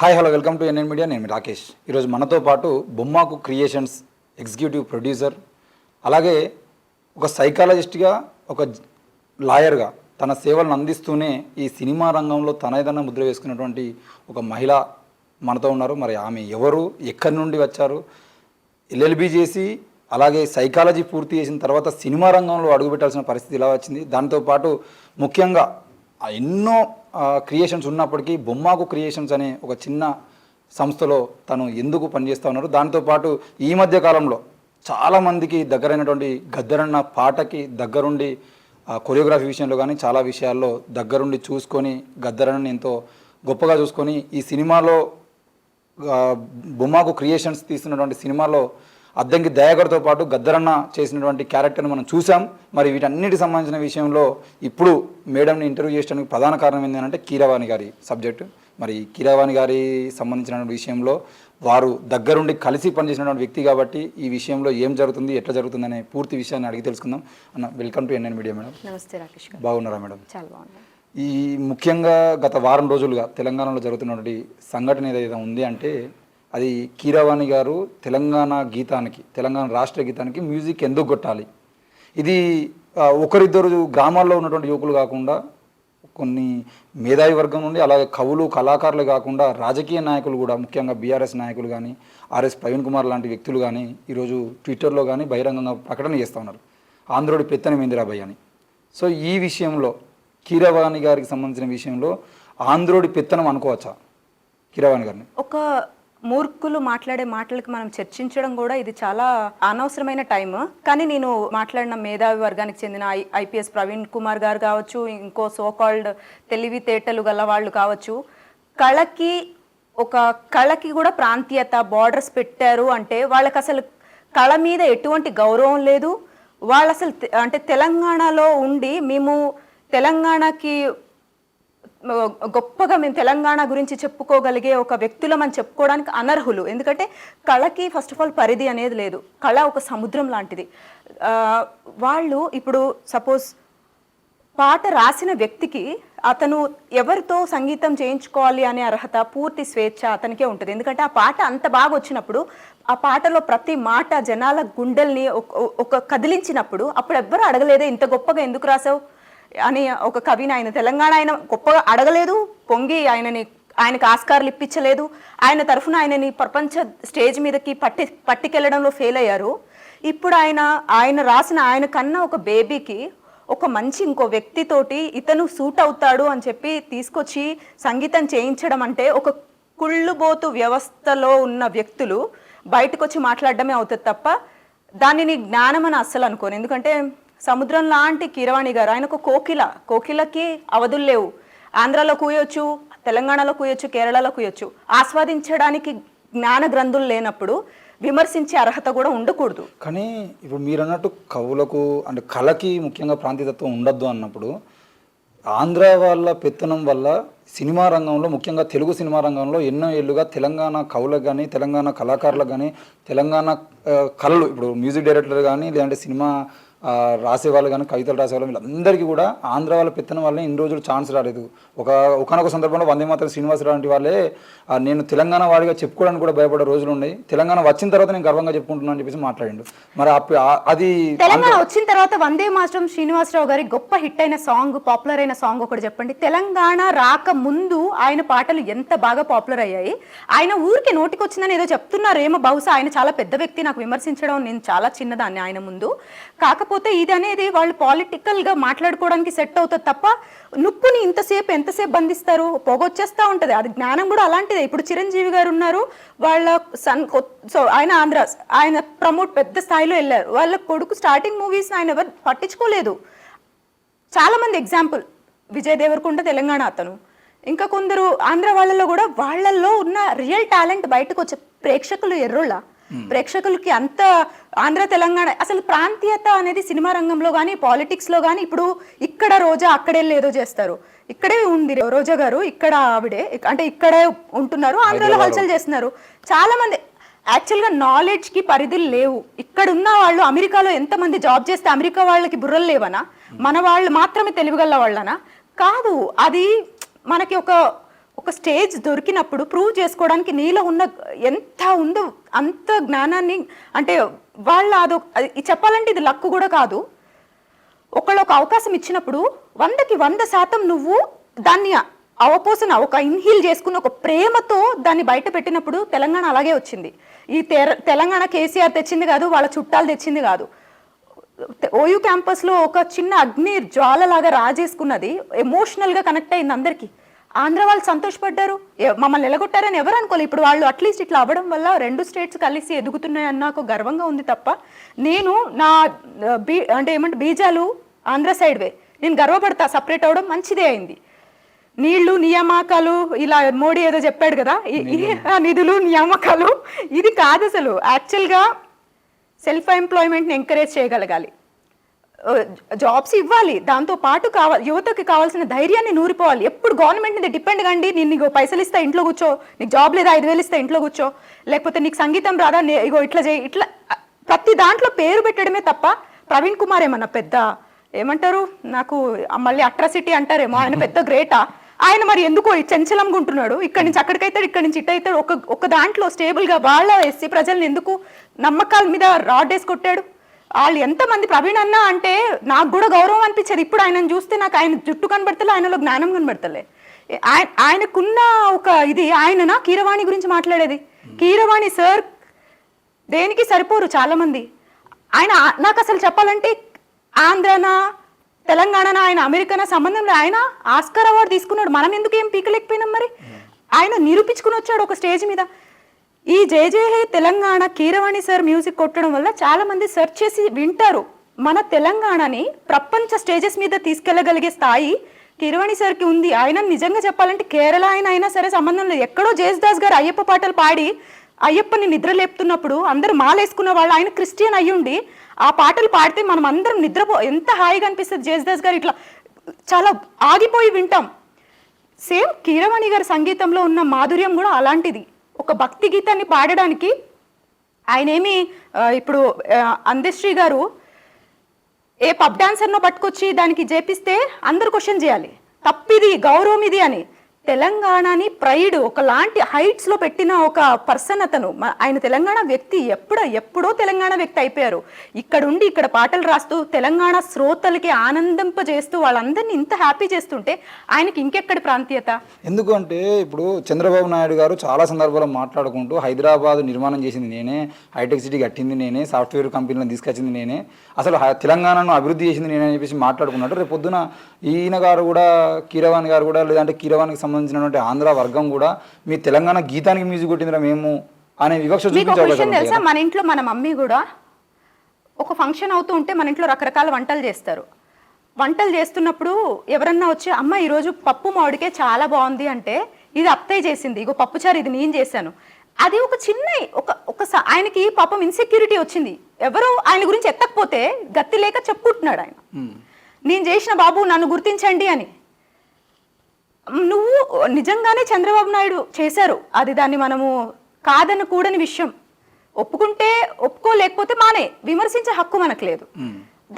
Hi hello welcome to NN media. నేను రాకేష్. ఈరోజు మనతో పాటు బొమ్మాకు క్రియేషన్స్ ఎగ్జిక్యూటివ్ ప్రొడ్యూసర్, అలాగే ఒక సైకాలజిస్ట్గా, ఒక లాయర్గా తన సేవలను అందిస్తూనే ఈ సినిమా రంగంలో తనదైన ముద్ర వేసుకున్నటువంటి ఒక మహిళ మనతో ఉన్నారు. మరి ఆమె ఎవరు, ఎక్కడి నుండి వచ్చారు, ఎల్ఎల్బి చేసి అలాగే సైకాలజీ పూర్తి చేసిన తర్వాత సినిమా రంగంలో అడుగుపెట్టాల్సిన పరిస్థితి ఇలా వచ్చింది. దాంతోపాటు ముఖ్యంగా ఎన్నో క్రియేషన్స్ ఉన్నప్పటికీ బొమ్మాకు క్రియేషన్స్ అనే ఒక చిన్న సంస్థలో తను ఎందుకు పనిచేస్తూ ఉన్నారు. దాంతోపాటు ఈ మధ్య కాలంలో చాలామందికి దగ్గరైనటువంటి గద్దరన్న పాటకి దగ్గరుండి కొరియోగ్రఫీ విషయంలో కానీ చాలా విషయాల్లో దగ్గరుండి చూసుకొని గద్దరన్నని ఎంతో గొప్పగా చూసుకొని ఈ సినిమాలో బొమ్మాకు క్రియేషన్స్ తీస్తున్నటువంటి సినిమాలో అద్దంకి దయాకర్తో పాటు గద్దరన్న చేసినటువంటి క్యారెక్టర్ని మనం చూసాం. మరి వీటన్నిటికి సంబంధించిన విషయంలో ఇప్పుడు మేడంని ఇంటర్వ్యూ చేయడానికి ప్రధాన కారణం ఏంటంటే కీరవాణి గారి సబ్జెక్టు. మరి కీరవాణి గారి సంబంధించిన విషయంలో వారు దగ్గరుండి కలిసి పనిచేసినటువంటి వ్యక్తి కాబట్టి ఈ విషయంలో ఏం జరుగుతుంది, ఎట్లా జరుగుతుంది అనే పూర్తి విషయాన్ని అడిగి తెలుసుకుందాం. అన్న, welcome to NN media madam. నమస్తే రాకేష్ గారు. బాగున్నారా మేడం? చాలా బాగున్నాను. ఈ ముఖ్యంగా గత వారం రోజులుగా తెలంగాణలో జరుగుతున్నటువంటి సంఘటన ఏదైతే ఉంది అంటే అది కీరవాణి గారు తెలంగాణ గీతానికి, తెలంగాణ రాష్ట్ర గీతానికి మ్యూజిక్ ఎందుకు కొట్టాలి, ఇది ఒకరిద్దరు గ్రామాల్లో ఉన్నటువంటి యువకులు కాకుండా కొన్ని మేధావి వర్గం నుండి, అలాగే కవులు కళాకారులు కాకుండా రాజకీయ నాయకులు కూడా, ముఖ్యంగా బీఆర్ఎస్ నాయకులు కానీ, ఆర్ఎస్ ప్రవీణ్ కుమార్ లాంటి వ్యక్తులు కానీ ఈరోజు ట్విట్టర్లో కానీ బహిరంగంగా ప్రకటన చేస్తూ ఉన్నారు, ఆంధ్రోడి పెత్తనం ఇందిరాబాయ్ అని. సో ఈ విషయంలో కీరవాణి గారికి సంబంధించిన విషయంలో ఆంధ్రోడి పెత్తనం అనుకోవచ్చా కీరవాణి గారిని? ఒక మూర్ఖులు మాట్లాడే మాటలకి మనం చర్చించడం కూడా ఇది చాలా అనవసరమైన టైం. కానీ నేను మాట్లాడిన మేధావి వర్గానికి చెందిన ఐపీఎస్ ప్రవీణ్ కుమార్ గారు కావచ్చు, ఇంకో సోకాల్డ్ తెలివితేటలు గల వాళ్ళు కావచ్చు, కళకి కూడా ప్రాంతీయత, బార్డర్స్ పెట్టారు అంటే వాళ్ళకి అసలు కళ మీద ఎటువంటి గౌరవం లేదు. వాళ్ళు అసలు అంటే తెలంగాణలో ఉండి మేము తెలంగాణకి గొప్పగా మేము తెలంగాణ గురించి చెప్పుకోగలిగే ఒక వ్యక్తులం చెప్పుకోవడానికి అనర్హులు. ఎందుకంటే కళకి ఫస్ట్ ఆఫ్ ఆల్ పరిధి అనేది లేదు. కళ ఒక సముద్రం లాంటిది. వాళ్ళు ఇప్పుడు సపోజ్ పాట రాసిన వ్యక్తికి అతను ఎవరితో సంగీతం చేయించుకోవాలి అనే అర్హత, పూర్తి స్వేచ్ఛ అతనికే ఉంటుంది. ఎందుకంటే ఆ పాట అంత బాగా వచ్చినప్పుడు, ఆ పాటలో ప్రతి మాట జనాల గుండెల్ని ఒక కదిలించినప్పుడు అప్పుడు ఎవ్వరూ అడగలేదే ఇంత గొప్పగా ఎందుకు రాసావు అని ఒక కవిని, ఆయన తెలంగాణ ఆయన గొప్పగా అడగలేదు, పొంగి ఆయనకి ఆస్కార్లు ఇప్పించలేదు, ఆయన తరఫున ఆయనని ప్రపంచ స్టేజ్ మీదకి పట్టుకెళ్లడంలో ఫెయిల్ అయ్యారు. ఇప్పుడు ఆయన రాసిన ఆయన కన్నా ఒక బేబీకి ఒక మంచి ఇంకో వ్యక్తితోటి ఇతను సూట్ అవుతాడు అని చెప్పి తీసుకొచ్చి సంగీతం చేయించడం అంటే ఒక కుళ్ళుబోతు వ్యవస్థలో ఉన్న వ్యక్తులు బయటకు వచ్చి మాట్లాడడమే అవుతుంది తప్ప దానిని జ్ఞానం అని అస్సలు అనుకోను. ఎందుకంటే సముద్రం లాంటి కీరవాణి గారు, ఆయన ఒక కోకిలకి అవధులు లేవు. ఆంధ్రాలో కూయొచ్చు, తెలంగాణలో కూయొచ్చు, కేరళలో కూయొచ్చు. ఆస్వాదించడానికి జ్ఞాన గ్రంథులు లేనప్పుడు విమర్శించే అర్హత కూడా ఉండకూడదు. కానీ ఇప్పుడు మీరు అన్నట్టు కవులకు అంటే కళకి ముఖ్యంగా ప్రాంతీయతత్వం ఉండద్దు అన్నప్పుడు ఆంధ్ర వాళ్ళ పెత్తనం వల్ల సినిమా రంగంలో, ముఖ్యంగా తెలుగు సినిమా రంగంలో ఎన్నో ఏళ్ళుగా తెలంగాణ కవులకు కానీ, తెలంగాణ కళాకారులకు కానీ, తెలంగాణ కళలు ఇప్పుడు మ్యూజిక్ డైరెక్టర్ కానీ, లేదంటే సినిమా రాసేవాళ్ళు కానీ, కవితలు రాసేవాళ్ళు, వీళ్ళందరికీ కూడా ఆంధ్ర వాళ్ళ పెత్తనం వల్లే ఇన్ని రోజులు ఛాన్స్ రాలేదు. ఒకనొక సందర్భంలో వందే మాత్రం శ్రీనివాసరావు లాంటి వాళ్ళే నేను తెలంగాణ వాడిగా చెప్పుకోవడానికి కూడా భయపడే రోజులు ఉన్నాయి, తెలంగాణ వచ్చిన తర్వాత నేను గర్వంగా చెప్పుకుంటున్నాను అని చెప్పేసి మాట్లాడిండు. మరి అది తెలంగాణ వచ్చిన తర్వాత వందే మాత్రం శ్రీనివాసరావు గారి గొప్ప హిట్ అయిన సాంగ్, పాపులర్ అయిన సాంగ్ ఒకటి చెప్పండి. తెలంగాణ రాక ముందు ఆయన పాటలు ఎంత బాగా పాపులర్ అయ్యాయి. ఆయన ఊరికి నోటికి వచ్చిందని ఏదో చెప్తున్నారేమో, బహుశా ఆయన చాలా పెద్ద వ్యక్తి, నాకు విమర్శించడం నేను చాలా చిన్నదాన్ని ఆయన ముందు. కాకపోతే ఇది అనేది వాళ్ళు పాలిటికల్గా మాట్లాడుకోవడానికి సెట్ అవుతుంది తప్ప నుప్పుని ఎంతసేపు బంధిస్తారు, పొగొచ్చేస్తూ ఉంటుంది. అది జ్ఞానం కూడా అలాంటిదే. ఇప్పుడు చిరంజీవి గారు ఉన్నారు, వాళ్ళ ఆయన ఆయన ప్రమోట్ పెద్ద స్థాయిలో వెళ్ళారు. వాళ్ళ కొడుకు స్టార్టింగ్ మూవీస్ ఆయన ఎవరు పట్టించుకోలేదు. చాలామంది ఎగ్జాంపుల్, విజయ్ దేవరకొండ తెలంగాణ అతను, ఇంకా కొందరు ఆంధ్ర వాళ్ళలో కూడా వాళ్ళల్లో ఉన్న రియల్ టాలెంట్ బయటకు వచ్చే ప్రేక్షకులు ఎర్రోళ్ళ ప్రేక్షకులకి అంత ఆంధ్ర తెలంగాణ అసలు ప్రాంతీయత అనేది సినిమా రంగంలో కానీ, పాలిటిక్స్లో కానీ ఇప్పుడు ఇక్కడ రోజా అక్కడే లేదో చేస్తారు. ఇక్కడే ఉంది రోజా గారు, ఇక్కడ ఆవిడే అంటే ఇక్కడే ఉంటున్నారు, ఆంధ్రలో హల్చల్ చేస్తున్నారు. చాలా మంది యాక్చువల్గా నాలెడ్జ్కి పరిధులు లేవు. ఇక్కడ ఉన్న వాళ్ళు అమెరికాలో ఎంతమంది జాబ్ చేస్తే అమెరికా వాళ్ళకి బుర్రలు లేవనా, మన వాళ్ళు మాత్రమే తెలివిగల వాళ్ళనా? కాదు. అది మనకి ఒక ఒక స్టేజ్ దొరికినప్పుడు ప్రూవ్ చేసుకోవడానికి నీలో ఉన్న ఎంత ఉందో అంత జ్ఞానాన్ని, అంటే వాళ్ళ చెప్పాలంటే ఇది లక్కు కూడా కాదు. ఒకళ్ళు ఒక అవకాశం ఇచ్చినప్పుడు 100కి 100% నువ్వు దాన్ని అవపోసన ఒక ఇన్హీల్ చేసుకుని ఒక ప్రేమతో దాన్ని బయట పెట్టినప్పుడు తెలంగాణ అలాగే వచ్చింది. ఈ తెలంగాణ కేసీఆర్ తెచ్చింది కాదు, వాళ్ళ చుట్టాలు తెచ్చింది కాదు. ఓయూ క్యాంపస్లో ఒక చిన్న అగ్ని జ్వాలలాగా రాజేసుకున్నది, ఎమోషనల్గా కనెక్ట్ అయింది అందరికీ. ఆంధ్ర వాళ్ళు సంతోషపడ్డారు, మమ్మల్ని నిలగొట్టారని ఎవరు అనుకోలేదు. ఇప్పుడు వాళ్ళు అట్లీస్ట్ ఇట్లా అవ్వడం వల్ల 2 స్టేట్స్ కలిసి ఎదుగుతున్నాయని నాకు గర్వంగా ఉంది తప్ప, నేను నా బీజాలు ఆంధ్ర సైడ్వే, నేను గర్వపడతా. సపరేట్ అవ్వడం మంచిదే అయింది. నీళ్లు నియామకాలు ఇలా మోడీ ఏదో చెప్పాడు కదా, నిధులు నియామకాలు ఇది కాదు అసలు. యాక్చువల్గా సెల్ఫ్ ఎంప్లాయ్మెంట్ని ఎంకరేజ్ చేయగలగాలి, జాబ్స్ ఇవ్వాలి, దాంతో పాటు యువతకి కావాల్సిన ధైర్యాన్ని నూరిపోవాలి. ఎప్పుడు గవర్నమెంట్ మీద డిపెండ్ కండి, నేను నీకు పైసలు ఇస్తా ఇంట్లో కూర్చో, నీకు జాబ్ లేదా 5,000 ఇస్తా ఇంట్లో కూర్చో, లేకపోతే నీకు సంగీతం రాదా ఇగో ఇట్లా చేయి, ఇట్లా ప్రతి దాంట్లో పేరు పెట్టడమే తప్ప. ప్రవీణ్ కుమార్ ఏమన్నా పెద్ద ఏమంటారు, నాకు మళ్ళీ అట్రాసిటీ అంటారేమో, ఆయన పెద్ద గ్రేటా? ఆయన మరి ఎందుకో చంచలంగా ఉంటున్నాడు, ఇక్కడి నుంచి అక్కడికైతాడు, ఇక్కడి నుంచి ఇటు అవుతాడు. ఒక దాంట్లో స్టేబుల్గా వాళ్ళ ఎస్సీ ప్రజల్ని ఎందుకు నమ్మకాల మీద రాడ్ వేసి కొట్టాడు? వాళ్ళు ఎంతమంది ప్రవీణ్ అన్న అంటే నాకు కూడా గౌరవం అనిపించేది. ఇప్పుడు ఆయనను చూస్తే నాకు ఆయన జుట్టు కనబడతలే, ఆయనలో జ్ఞానం కనబడతలే. ఆయనకున్న ఒక ఇది, ఆయననా కీరవాణి గురించి మాట్లాడేది. కీరవాణి సార్ దేనికి సరిపోరు చాలామంది. ఆయన నాకు అసలు చెప్పాలంటే ఆంధ్రనా తెలంగాణనా ఆయన అమెరికానా సంబంధంలో ఆయన ఆస్కార్ అవార్డు తీసుకున్నాడు. మనం ఎందుకు ఏం పీకలేకపోయినాం? మరి ఆయన నిరూపించుకుని వచ్చాడు ఒక స్టేజ్ మీద. ఈ జై జై హే తెలంగాణ కీరవాణి సార్ మ్యూజిక్ కొట్టడం వల్ల చాలా మంది సెర్చ్ చేసి వింటారు. మన తెలంగాణని ప్రపంచ స్టేజెస్ మీద తీసుకెళ్లగలిగే స్థాయి కీరవాణి సార్కి ఉంది. ఆయన నిజంగా చెప్పాలంటే కేరళ ఆయన అయినా సరే సంబంధం లేదు. ఎక్కడో జేసుదాస్ గారు అయ్యప్ప పాటలు పాడి అయ్యప్పని నిద్ర లేపుతున్నప్పుడు అందరూ మాలేసుకున్న వాళ్ళు, ఆయన క్రిస్టియన్ అయ్యుండి ఆ పాటలు పాడితే మనం అందరం ఎంత హాయిగా అనిపిస్తుంది. జేసుదాస్ గారు ఇట్లా చాలా ఆగిపోయి వింటాం. సేమ్ కీరవాణి గారి సంగీతంలో ఉన్న మాధుర్యం కూడా అలాంటిది. ఒక భక్తి గీతాన్ని పాడడానికి ఆయన ఏమి ఇప్పుడు అందశ్రీ గారు ఏ పబ్ డాన్సర్నో పట్టుకొచ్చి దానికి చేపిస్తే అందరు క్వశ్చన్ చేయాలి, తప్పిది గౌరవం ఇది అని. తెలంగాణని ప్రైడ్ ఒకలాంటి హైట్స్లో పెట్టిన ఒక పర్సన్ అతను. ఆయన తెలంగాణ వ్యక్తి, ఎప్పుడో తెలంగాణ వ్యక్తి అయిపోయారు. ఇక్కడుండి ఇక్కడ పాటలు రాస్తూ తెలంగాణ శ్రోతలకి ఆనందింపజేస్తూ వాళ్ళందరినీ ఇంత హ్యాపీ చేస్తుంటే ఆయనకి ఇంకెక్కడి ప్రాంతీయత? ఎందుకంటే ఇప్పుడు చంద్రబాబు నాయుడు గారు చాలా సందర్భాల్లో మాట్లాడుకుంటూ హైదరాబాద్ నిర్మాణం చేసింది నేనే, హైటెక్ సిటీ కట్టింది నేనే, సాఫ్ట్వేర్ కంపెనీలను తీసుకొచ్చింది నేనే, అసలు తెలంగాణను అభివృద్ధి చేసింది నేనే అని చెప్పేసి మాట్లాడుకున్నాడు. రేపు పొద్దున ఈయన గారు కూడా, కీరవాణి గారు కూడా, లేదంటే కీరవాణికి సంబంధించినటువంటి ఆంధ్ర వర్గం కూడా మీ తెలంగాణ గీతానికి మ్యూజిక్ కొట్టిందిరా మేము అనే వివక్ష తెలుసా? మన ఇంట్లో మన మమ్మీ కూడా ఒక ఫంక్షన్ అవుతూ ఉంటే మన ఇంట్లో రకరకాల వంటలు చేస్తారు. వంటలు చేస్తున్నప్పుడు ఎవరన్నా వచ్చి అమ్మ ఈరోజు పప్పు మామిడికే చాలా బాగుంది అంటే, ఇది అత్తయ్య చేసింది, ఇగో పప్పుచారు ఇది నేను చేశాను. అది ఒక చిన్న ఆయనకి పాపం ఇన్సెక్యూరిటీ వచ్చింది. ఎవరో ఆయన గురించి ఎత్తకపోతే గత్తి లేక చెప్పుకుంటున్నాడు ఆయన, నేను చేసిన బాబు నన్ను గుర్తించండి అని. నువ్వు నిజంగానే చంద్రబాబు నాయుడు చేశారు, అది దాన్ని మనము కాదనకూడని విషయం. ఒప్పుకుంటే ఒప్పుకోలేకపోతే మానే, విమర్శించే హక్కు మనకు లేదు.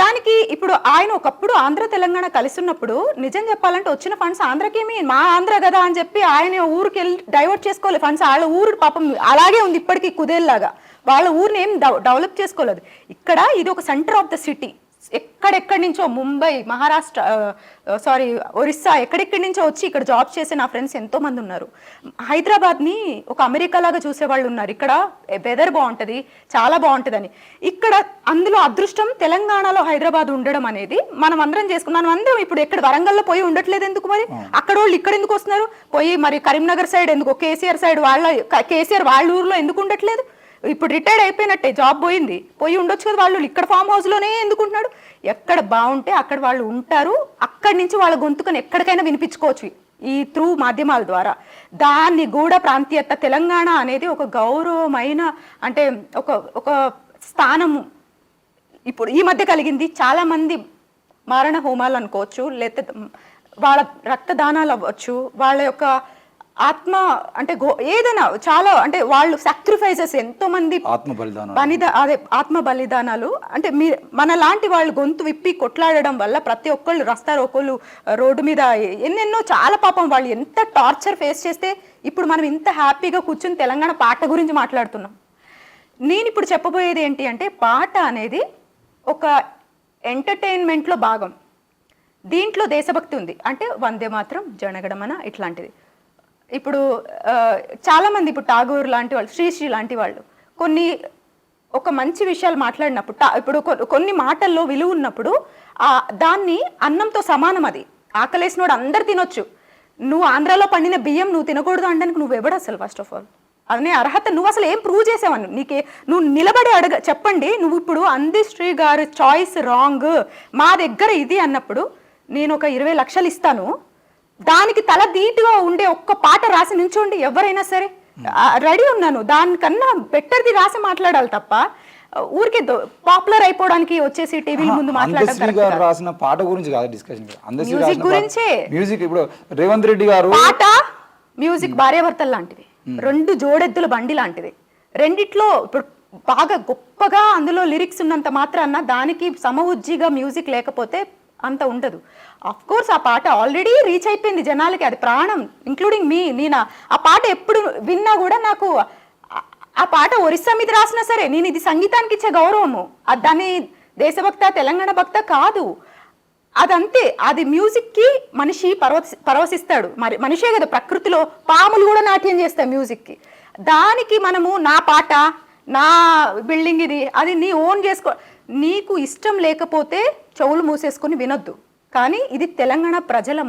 దానికి ఇప్పుడు ఆయన ఒకప్పుడు ఆంధ్ర తెలంగాణ కలిసి ఉన్నప్పుడు నిజం చెప్పాలంటే వచ్చిన ఫండ్స్ ఆంధ్రకేమి, మా ఆంధ్ర కదా అని చెప్పి ఆయన ఊరికి వెళ్ళి డైవర్ట్ చేసుకోవాలి ఫండ్స్. వాళ్ళ ఊరు పాపం అలాగే ఉంది ఇప్పటికీ కుదేల్లాగా, వాళ్ళ ఊరిని ఏం డెవలప్ చేసుకోలేదు. ఇక్కడ ఇది ఒక సెంటర్ ఆఫ్ ద సిటీ, ఎక్కడెక్కడి నుంచో ముంబై, మహారాష్ట్ర, ఒరిస్సా ఎక్కడెక్కడి నుంచో వచ్చి ఇక్కడ జాబ్ చేసే నా ఫ్రెండ్స్ ఎంతో మంది ఉన్నారు. హైదరాబాద్ని ఒక అమెరికా లాగా చూసే వాళ్ళు ఉన్నారు. ఇక్కడ వెదర్ బాగుంటుంది, చాలా బాగుంటుందని. ఇక్కడ అందులో అదృష్టం తెలంగాణలో హైదరాబాద్ ఉండడం అనేది మనం అందరం చేసుకున్నాం. అందరం ఇప్పుడు ఎక్కడ వరంగల్లో పోయి ఉండట్లేదు ఎందుకు? మరి అక్కడ వాళ్ళు ఇక్కడ ఎందుకు వస్తున్నారు? పోయి మరి కరీంనగర్ సైడ్ ఎందుకు, కేసీఆర్ సైడ్ కేసీఆర్ వాళ్ళ ఊర్లో ఎందుకు ఉండట్లేదు? ఇప్పుడు రిటైర్డ్ అయిపోయినట్టే, జాబ్ పోయి ఉండొచ్చు కదా. వాళ్ళు ఇక్కడ ఫామ్ హౌస్లోనే ఎందుకుంటున్నాడు? ఎక్కడ బాగుంటే అక్కడ వాళ్ళు ఉంటారు. అక్కడి నుంచి వాళ్ళ గొంతుకని ఎక్కడికైనా వినిపించుకోవచ్చు ఈ త్రూ మాధ్యమాల ద్వారా. దాన్ని కూడా ప్రాంతీయత, తెలంగాణ అనేది ఒక గౌరవమైన అంటే ఒక స్థానము ఇప్పుడు ఈ మధ్య కలిగింది. చాలామంది మారణ హోమాలు అనుకోవచ్చు, లేకపోతే వాళ్ళ రక్తదానాలు అవ్వచ్చు, వాళ్ళ యొక్క ఆత్మ అంటే ఏదైనా చాలా అంటే వాళ్ళు సాక్రిఫైసెస్ ఎంతో మంది ఆత్మ బలిదానం అదే ఆత్మ బలిదానాలు అంటే మన లాంటి వాళ్ళు గొంతు విప్పి కొట్లాడడం వల్ల ప్రతి ఒక్కళ్ళు ఒకళ్ళు రోడ్డు మీద ఎన్నెన్నో చాలా పాపం వాళ్ళు ఎంత టార్చర్ ఫేస్ చేస్తే ఇప్పుడు మనం ఇంత హ్యాపీగా కూర్చుని తెలంగాణ పాట గురించి మాట్లాడుతున్నాం. నేను ఇప్పుడు చెప్పబోయేది ఏంటి అంటే పాట అనేది ఒక ఎంటర్టైన్మెంట్లో భాగం. దీంట్లో దేశభక్తి ఉంది అంటే వందే మాత్రం జనగణమన ఇట్లాంటిది. ఇప్పుడు చాలామంది ఇప్పుడు ఠాగూర్ లాంటి వాళ్ళు శ్రీశ్రీ లాంటి వాళ్ళు కొన్ని ఒక మంచి విషయాలు మాట్లాడినప్పుడు ఇప్పుడు కొన్ని మాటల్లో విలువ ఉన్నప్పుడు దాన్ని అన్నంతో సమానం. అది ఆకలేసినోడు అందరు తినొచ్చు. నువ్వు ఆంధ్రాలో పండిన బియ్యం నువ్వు తినకూడదు అనడానికి నువ్వు ఎవడు అసలు? ఫస్ట్ ఆఫ్ ఆల్ అనే అర్హత నువ్వు అసలు ఏం ప్రూవ్ చేసావను? నువ్వు నిలబడి చెప్పండి. నువ్వు ఇప్పుడు అందశ్రీ గారి చాయిస్ రాంగ్, మా దగ్గర ఇది అన్నప్పుడు నేను ఒక 20 లక్షలు ఇస్తాను, దానికి తల ధీటుగా ఉండే ఒక్క పాట రాసి నించోండి ఎవరైనా సరే, రెడీ ఉన్నాను. దానికన్నా బెటర్ది రాసి మాట్లాడాలి తప్ప ఊరికే పాపులర్ అయిపోవడానికి వచ్చేసి టీవీ ముందు మాట్లాడాలి. రాసిన పాట గురించి కాదు డిస్కషన్, మ్యూజిక్ గురించే. మ్యూజిక్ ఇప్పుడు రేవంత్ రెడ్డి గారు పాట మ్యూజిక్ భార్యాభర్తలు లాంటివి, 2 జోడెద్దుల బండి లాంటిది. రెండిట్లో ఇప్పుడు బాగా గొప్పగా అందులో లిరిక్స్ ఉన్నంత మాత్రాన దానికి సమవుజ్జిగా మ్యూజిక్ లేకపోతే అంత ఉండదు. అఫ్ కోర్స్ ఆ పాట ఆల్రెడీ రీచ్ అయిపోయింది జనాలకి, అది ప్రాణం, ఇంక్లూడింగ్ మీ. నేను ఆ పాట ఎప్పుడు విన్నా కూడా నాకు ఆ పాట ఒరిస్సా మీద రాసినా సరే నేను ఇది సంగీతానికి ఇచ్చే గౌరవము, దాన్ని దేశభక్త తెలంగాణ భక్త కాదు, అదంతే. అది మ్యూజిక్కి మనిషి పరవశిస్తాడు. మరి మనిషే కదా, ప్రకృతిలో పాములు కూడా నాట్యం చేస్తాయి మ్యూజిక్కి. దానికి మనము నా పాట నా బిల్డింగ్ ఇది అది నీ ఓన్ చేసుకో. నీకు ఇష్టం లేకపోతే చెవులు మూసేసుకొని వినొద్దు. కానీ ఇది తెలంగాణ ప్రజల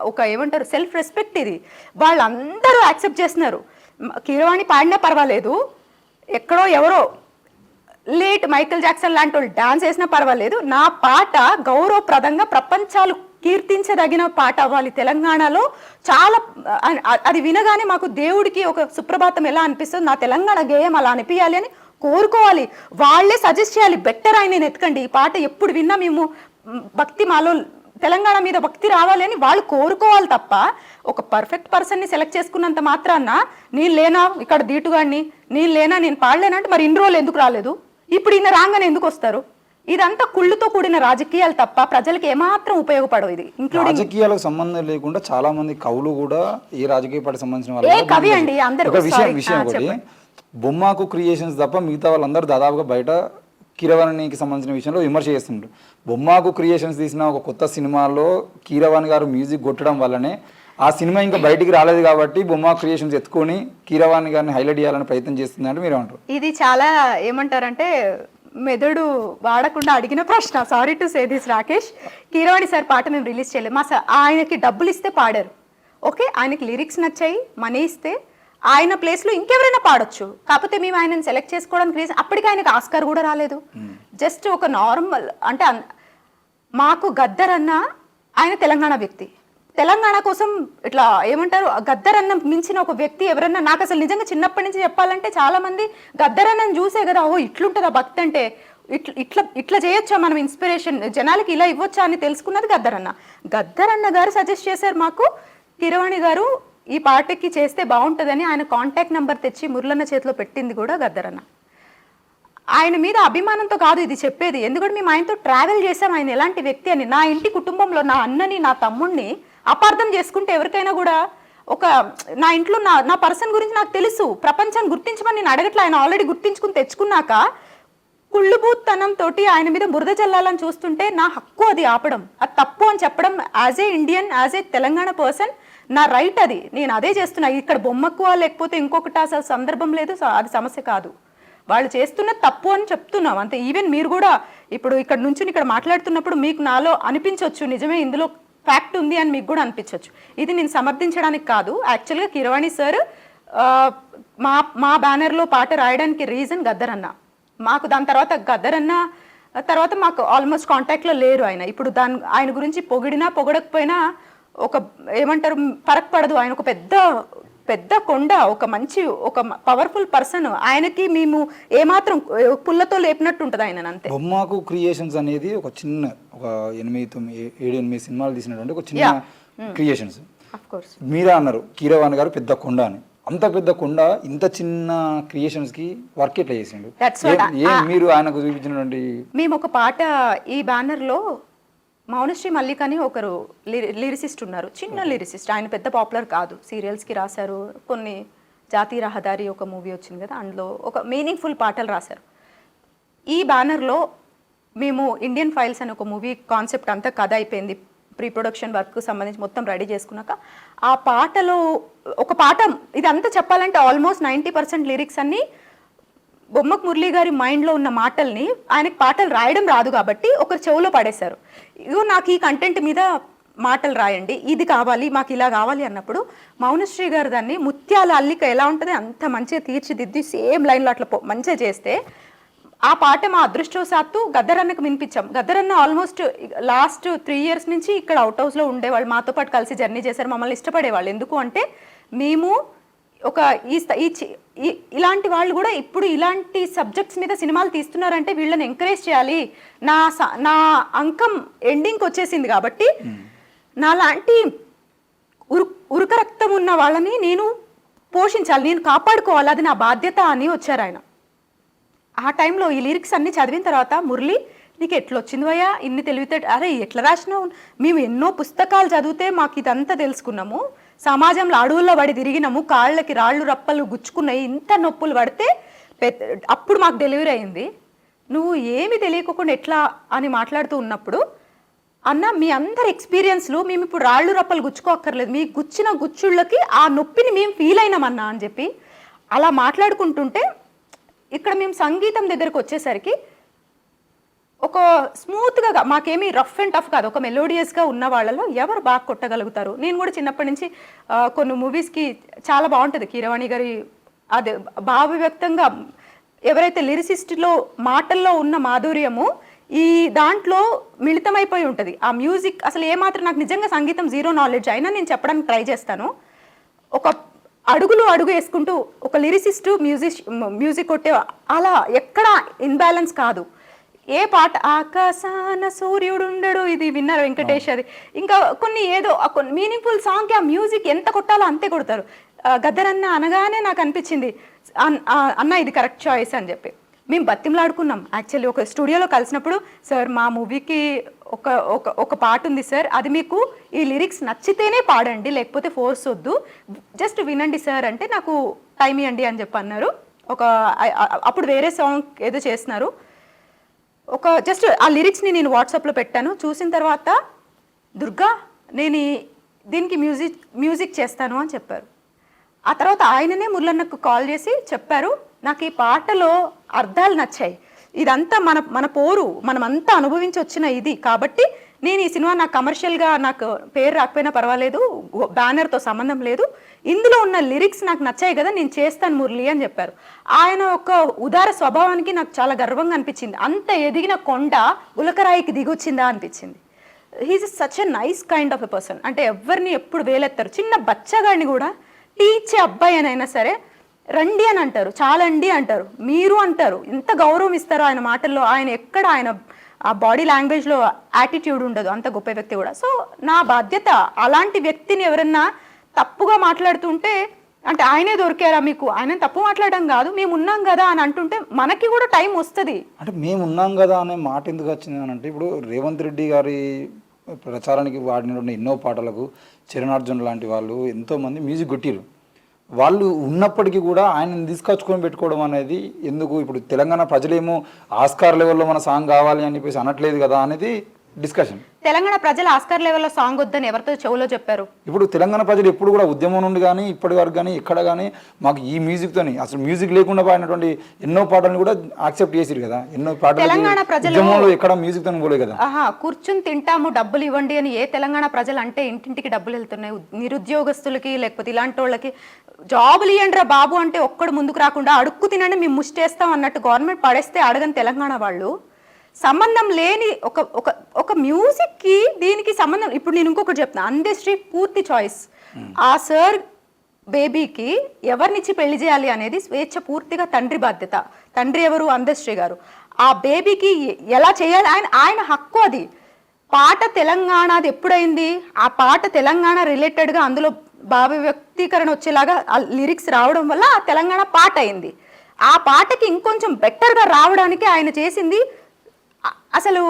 ఒక ఏమంటారు సెల్ఫ్ రెస్పెక్ట్. ఇది వాళ్ళందరూ యాక్సెప్ట్ చేస్తున్నారు. కీరవాణి పాడినా పర్వాలేదు, ఎక్కడో ఎవరో లేట్ మైకేల్ జాక్సన్ లాంటి వాళ్ళు డాన్స్ వేసినా పర్వాలేదు, నా పాట గౌరవప్రదంగా ప్రపంచాలు కీర్తించదగిన పాట అవ్వాలి తెలంగాణలో. చాలా అది వినగానే మాకు దేవుడికి ఒక సుప్రభాతం ఎలా అనిపిస్తుంది, నా తెలంగాణ గేయం అలా అనిపించాలి అని కోరుకోవాలి. వాళ్ళే సజెస్ట్ చేయాలి, బెటర్ ఆయన ఎత్తుకండి ఈ పాట ఎప్పుడు విన్నా మేము భక్తి మాలో తెలంగాణ మీద భక్తి రావాలి అని వాళ్ళు కోరుకోవాలి తప్ప ఒక పర్ఫెక్ట్ పర్సన్ని సెలెక్ట్ చేసుకున్నంత మాత్రాన నేను లేనా ఇక్కడ దీటుగాడిని, నేను లేనా నేను పాడలేనంటే మరి ఇన్ని రోజులు ఎందుకు రాలేదు, ఇప్పుడు ఈయన రాగానే ఎందుకు వస్తారు? ఇదంతా కుళ్ళుతో కూడిన రాజకీయాలు తప్ప ప్రజలకు ఏమాత్రం ఉపయోగపడవు. ఇది ఇంక్లూడింగ్ రాజకీయాలకు సంబంధం లేకుండా చాలా మంది కవులు కూడా ఈ రాజకీయ పార్టీ సంబంధించిన వాళ్ళు కవి అండి అందరూ. విషయం ఒకటి, బొమ్మాకు క్రియేషన్స్ తప్ప మిగతా వాళ్ళందరూ దాదాపుగా బయట కీరవాణికి సంబంధించిన విషయంలో విమర్శ చేస్తుండ్రు. బొమ్మాకు క్రియేషన్స్ తీసిన ఒక కొత్త సినిమాలో కీరవాణి గారు మ్యూజిక్ కొట్టడం వల్లనే ఆ సినిమా ఇంకా బయటికి రాలేదు కాబట్టి బొమ్మ క్రియేషన్స్ ఎత్తుకొని కీరవాణి గారిని హైలైట్ చేయాలని ప్రయత్నం చేస్తుంది అంటే మీరు ఏమంటారు? ఇది చాలా ఏమంటారంటే మెదడు వాడకుండా అడిగిన ప్రశ్న. Sorry to say this Rakesh. Keeravani sir పాట మేము రిలీజ్ చేయలేదు. మా సార్ ఆయనకి డబ్బులు ఇస్తే పాడారు, ఓకే, ఆయనకి లిరిక్స్ నచ్చాయి, మనీ ఇస్తే ఆయన ప్లేస్లో ఇంకెవరైనా పాడొచ్చు. కాకపోతే మేము ఆయనను సెలెక్ట్ చేసుకోవడానికి రీజన్ అప్పటికి ఆయనకు ఆస్కార్ కూడా రాలేదు. జస్ట్ ఒక నార్మల్ అంటే మాకు గద్దర్ అన్న ఆయన తెలంగాణ వ్యక్తి, తెలంగాణ కోసం ఇట్లా ఏమంటారు గద్దరన్నం మించిన ఒక వ్యక్తి ఎవరన్నా నాకు అసలు నిజంగా చిన్నప్పటి నుంచి చెప్పాలంటే చాలా మంది గద్దరన్నం చూసే కదా ఓ ఇట్లుంటుందా భక్తి అంటే, ఇట్లా చేయొచ్చా మనం, ఇన్స్పిరేషన్ జనాలకి ఇలా ఇవ్వచ్చా అని తెలుసుకున్నది గద్దరన్న గారు సజెస్ట్ చేశారు మాకు. కీరవాణి గారు ఈ పాటకి చేస్తే బాగుంటుందని ఆయన కాంటాక్ట్ నెంబర్ తెచ్చి మురళన్న చేతిలో పెట్టింది కూడా గద్దరన్న. ఆయన మీద అభిమానంతో కాదు ఇది చెప్పేది, ఎందుకంటే మేము ఆయనతో ట్రావెల్ చేసాం, ఆయన ఎలాంటి వ్యక్తి అని. నా ఇంటి కుటుంబంలో నా అన్నని నా తమ్ముడిని అపార్థం చేసుకుంటే ఎవరికైనా కూడా ఒక నా ఇంట్లో నా పర్సన్ గురించి నాకు తెలుసు, ప్రపంచాన్ని గుర్తించమని నేను అడగట్లే, ఆయన ఆల్రెడీ గుర్తించుకుని తెచ్చుకున్నాక కుళ్ళుబూత్తనంతో ఆయన మీద బురద చల్లాలని చూస్తుంటే నా హక్కు అది ఆపడం, అది తప్పు అని చెప్పడం as a Indian, as a Telangana person నా రైట్ అది, నేను అదే చేస్తున్నా. ఇక్కడ బొమ్మక్కువ లేకపోతే ఇంకొకటి అసలు సందర్భం లేదు, అది సమస్య కాదు, వాళ్ళు చేస్తున్న తప్పు అని చెప్తున్నాం అంతే. ఈవెన్ మీరు కూడా ఇప్పుడు ఇక్కడ నుంచి ఇక్కడ మాట్లాడుతున్నప్పుడు మీకు నాలో అనిపించవచ్చు నిజమే ఇందులో ఫ్యాక్ట్ ఉంది అని మీకు కూడా అనిపించవచ్చు. ఇది నేను సమర్థించడానికి కాదు, యాక్చువల్గా కీరవాణి సార్ మా బ్యానర్లో పాట రాయడానికి రీజన్ గద్దరన్న. మాకు దాని తర్వాత గద్దరన్న తర్వాత మాకు ఆల్మోస్ట్ కాంటాక్ట్లో లేరు ఆయన. ఇప్పుడు ఆయన గురించి పొగిడినా పొగడకపోయినా ఒక ఏమంటారు ఫరక్ పడదు. ఆయన ఒక పెద్ద కొండ, ఒక మంచి ఒక పవర్ఫుల్ పర్సన్. ఆయనకి మేము ఏమాత్రం పుల్లతో లేపినట్టు ఉంటుంది ఆయన అంతే. బొమ్మకు క్రియేషన్స్ అనేది ఒక చిన్న ఒక 7-8 సినిమాలు తీసినటువంటి ఒక చిన్న క్రియేషన్స్. ఆఫ్ కోర్స్ మీరే అన్నారు కీరవాణి గారు పెద్ద కొండ అని. అంత పెద్ద కొండ ఇంత చిన్న క్రియేషన్స్కి వర్క్ ఎట్లా చేసిండు? మీరు ఆయనకు చూపించినటువంటి మేము ఒక పాట ఈ బ్యానర్లో మౌనశ్రీ మల్లిక్ అని ఒకరు లిరిసిస్ట్ ఉన్నారు, చిన్న లిరిసిస్ట్. ఆయన పెద్ద పాపులర్ కాదు, సీరియల్స్కి రాశారు, కొన్ని జాతీయ రహదారి ఒక మూవీ వచ్చింది కదా, అందులో ఒక మీనింగ్ఫుల్ పాటలు రాశారు. ఈ బ్యానర్లో మేము ఇండియన్ ఫైల్స్ అని ఒక మూవీ కాన్సెప్ట్ అంతా కథ అయిపోయింది, ప్రీ ప్రొడక్షన్ వర్క్ సంబంధించి మొత్తం రెడీ చేసుకున్నాక ఆ పాటలో ఒక పాట, ఇదంతా చెప్పాలంటే ఆల్మోస్ట్ 90% లిరిక్స్ అన్నీ బొమ్మకు మురళి గారి మైండ్లో ఉన్న మాటల్ని ఆయనకి పాటలు రాయడం రాదు కాబట్టి ఒకరు చెవులో పడేశారు. ఇగో నాకు ఈ కంటెంట్ మీద మాటలు రాయండి, ఇది కావాలి, మాకు ఇలా కావాలి అన్నప్పుడు మౌనశ్రీ గారు దాన్ని ముత్యాల అల్లిక ఎలా ఉంటుంది అంత మంచిగా తీర్చిదిద్ది సేమ్ లైన్లో అట్లా మంచిగా చేస్తే ఆ పాట మా అదృష్టవశాత్తు గద్దరన్నకు వినిపించాం. గద్దరన్న ఆల్మోస్ట్ లాస్ట్ 3 years నుంచి ఇక్కడ అవుట్ హౌస్లో ఉండేవాళ్ళు, మాతో పాటు కలిసి జర్నీ చేశారు, మమ్మల్ని ఇష్టపడేవాళ్ళు. ఎందుకు అంటే మేము ఒక ఇలాంటి వాళ్ళు కూడా ఇప్పుడు ఇలాంటి సబ్జెక్ట్స్ మీద సినిమాలు తీస్తున్నారంటే వీళ్ళని ఎంకరేజ్ చేయాలి. నా అంకం ఎండింగ్కి వచ్చేసింది కాబట్టి నాలాంటి ఉరుక రక్తం ఉన్న వాళ్ళని నేను పోషించాలి, నేను కాపాడుకోవాలి, అది నా బాధ్యత అని వచ్చారు ఆయన. ఆ టైంలో ఈ లిరిక్స్ అన్నీ చదివిన తర్వాత మురళి నీకు ఎట్లా వచ్చింది వయ్యా ఇన్ని తెలివితే, అరే ఎట్లా రాసినావు, మేము ఎన్నో పుస్తకాలు చదివితే మాకు ఇదంతా తెలుసుకున్నాము, సమాజంలో అడవుల్లో పడి తిరిగినాము, కాళ్ళకి రాళ్ళు రప్పలు గుచ్చుకున్నాయి, ఇంత నొప్పులు పడితే అప్పుడు మాకు డెలివరీ అయింది, నువ్వు ఏమి తెలియకుండా ఎట్లా అని మాట్లాడుతూ ఉన్నప్పుడు అన్న మీ అందరి ఎక్స్పీరియన్స్లు మేము ఇప్పుడు రాళ్ళు రప్పలు గుచ్చుకోక్కర్లేదు, మీ గుచ్చిన గుచ్చుళ్ళకి ఆ నొప్పిని మేము ఫీల్ అయినామన్నా అని చెప్పి అలా మాట్లాడుకుంటుంటే ఇక్కడ మేము సంగీతం దగ్గరకు వచ్చేసరికి ఒక స్మూత్గా, మాకేమీ రఫ్ అండ్ టఫ్ కాదు, ఒక మెలోడియస్గా ఉన్న వాళ్ళలో ఎవరు బాగా కొట్టగలుగుతారు. నేను కూడా చిన్నప్పటి నుంచి కొన్ని మూవీస్కి చాలా బాగుంటుంది కీరవాణి గారి అదే భావవ్యక్తంగా ఎవరైతే లిరిసిస్ట్లో మాటల్లో ఉన్న మాధుర్యము ఈ దాంట్లో మిళితమైపోయి ఉంటుంది. ఆ మ్యూజిక్ అసలు ఏమాత్రం, నాకు నిజంగా సంగీతం జీరో నాలెడ్జ్ అయినా నేను చెప్పడానికి ట్రై చేస్తాను. ఒక అడుగు వేసుకుంటూ ఒక లిరిసిస్ట్ మ్యూజిక్ కొట్టే అలా ఎక్కడ ఇన్బ్యాలెన్స్ కాదు. ఏ పాట ఆకాశాన సూర్యుడు ఉండడు, ఇది విన్నారు వెంకటేష్, అది ఇంకా కొన్ని ఏదో కొన్ని మీనింగ్ఫుల్ సాంగ్కి ఆ మ్యూజిక్ ఎంత కొట్టాలో అంతే కొడతారు. గద్దరన్న అనగానే నాకు అనిపించింది అన్న ఇది కరెక్ట్ చాయిస్ అని చెప్పి మేము బతిమలాడుకున్నాం. యాక్చువల్లీ ఒక స్టూడియోలో కలిసినప్పుడు సార్ మా మూవీకి ఒక పాట ఉంది సార్, అది మీకు ఈ లిరిక్స్ నచ్చితేనే పాడండి, లేకపోతే ఫోర్స్ వద్దు, జస్ట్ వినండి సార్ అంటే నాకు టైం ఇవ్వండి అని చెప్పి అన్నారు. అప్పుడు వేరే సాంగ్ ఏదో చేస్తున్నారు, జస్ట్ ఆ లిరిక్స్ని నేను వాట్సాప్లో పెట్టాను. చూసిన తర్వాత దుర్గా నేను దీనికి మ్యూజిక్ చేస్తాను అని చెప్పారు. ఆ తర్వాత ఆయననే మురళన్నకు కాల్ చేసి చెప్పారు, నాకు ఈ పాటలో అర్థాలు నచ్చాయి, ఇదంతా మన పోరు మనమంతా అనుభవించి వచ్చిన ఇది కాబట్టి నేను ఈ సినిమా నాకు కమర్షియల్గా నాకు పేరు రాకపోయినా పర్వాలేదు, బ్యానర్తో సంబంధం లేదు, ఇందులో ఉన్న లిరిక్స్ నాకు నచ్చాయి కదా నేను చేస్తాను మురళి అని చెప్పారు. ఆయన ఒక ఉదార స్వభావానికి నాకు చాలా గర్వంగా అనిపించింది. అంత ఎదిగిన కొండ ఉలకరాయికి దిగొచ్చిందా అనిపించింది. He's such a nice kind of a person. అంటే ఎవరిని ఎప్పుడు వేలెత్తారు, చిన్న బచ్చగాడిని కూడా టీచే అబ్బాయి అయినా సరే రండి అని అంటారు, చాలండి అంటారు, మీరు అంటారు, ఎంత గౌరవం ఇస్తారో ఆయన మాటల్లో. ఆయన ఎక్కడ ఆయన ఆ బాడీ లాంగ్వేజ్లో యాటిట్యూడ్ ఉండదు, అంత గొప్ప వ్యక్తి కూడా. సో నా బాధ్యత అలాంటి వ్యక్తిని ఎవరన్నా తప్పుగా మాట్లాడుతుంటే అంటే ఆయనే దొరికారా మీకు, ఆయన తప్పు మాట్లాడడం కాదు, మేము ఉన్నాం కదా అని అంటుంటే మనకి కూడా టైం వస్తుంది. అంటే మేము ఉన్నాం కదా అనే మాట ఎందుకు వచ్చింది అని అంటే, ఇప్పుడు రేవంత్ రెడ్డి గారి ప్రచారానికి వాడినటువంటి ఎన్నో పాటలకు చిరణార్జున్ లాంటి వాళ్ళు ఎంతోమంది మ్యూజిక్ కొట్టిరు. వాళ్ళు ఉన్నప్పటికీ కూడా ఆయనను తీసుకొచ్చుకొని పెట్టుకోవడం అనేది ఎందుకు? ఇప్పుడు తెలంగాణ ప్రజలేమో ఆస్కార్ లెవెల్లో మన సాంగ్ కావాలి అని చెప్పేసి అనట్లేదు కదా అనేది డిస్కషన్. తెలంగాణ ప్రజలు ఆస్కార్ లెవెల్లో సాంగ్ వద్దని ఎవరితో చెవులో చెప్పారు? ఇప్పుడు తెలంగాణ ప్రజలు ఎప్పుడు కూడా ఉద్యమం నుండి కానీ ఇప్పటి వరకు కానీ ఎక్కడ కానీ మాకు ఈ మ్యూజిక్తోని అసలు మ్యూజిక్ లేకుండా పాడినటువంటి ఎన్నో పాటలను కూడా యాక్సెప్ట్ చేసిరు కదా. ఎన్నో పాటలు తెలంగాణ ప్రజలు ఎక్కడ మ్యూజిక్ తో పోలే కదా. కూర్చుని తింటాము డబ్బులు ఇవ్వండి అని ఏ తెలంగాణ ప్రజలు అంటే ఇంటింటికి డబ్బులు వెళ్తున్నాయి. నిరుద్యోగస్తులకి లేకపోతే ఇలాంటి వాళ్ళకి జాబులు ఇవ్వండి రా బాబు అంటే ఒక్కడు ముందుకు రాకుండా అడుక్కు తినండి మేము ముష్టేస్తాం అన్నట్టు గవర్నమెంట్ పడేస్తే అడగని తెలంగాణ వాళ్ళు సంబంధం లేని ఒక మ్యూజిక్కి దీనికి సంబంధం. ఇప్పుడు నేను ఇంకొకటి చెప్తున్నా, అందశ్రీ పూర్తి చాయిస్. ఆ సార్ బేబీకి ఎవరినిచ్చి పెళ్లి చేయాలి అనేది స్వేచ్ఛ పూర్తిగా తండ్రి బాధ్యత. తండ్రి ఎవరు? అందశ్రీ గారు. ఆ బేబీకి ఎలా చేయాలి ఆయన హక్కు అది. పాట తెలంగాణది ఎప్పుడైంది, ఆ పాట తెలంగాణ రిలేటెడ్గా అందులో భావ వ్యక్తీకరణ వచ్చేలాగా లిరిక్స్ రావడం వల్ల ఆ తెలంగాణ పాట అయింది. ఆ పాటకి ఇంకొంచెం బెటర్గా రావడానికి ఆయన చేసింది అసలు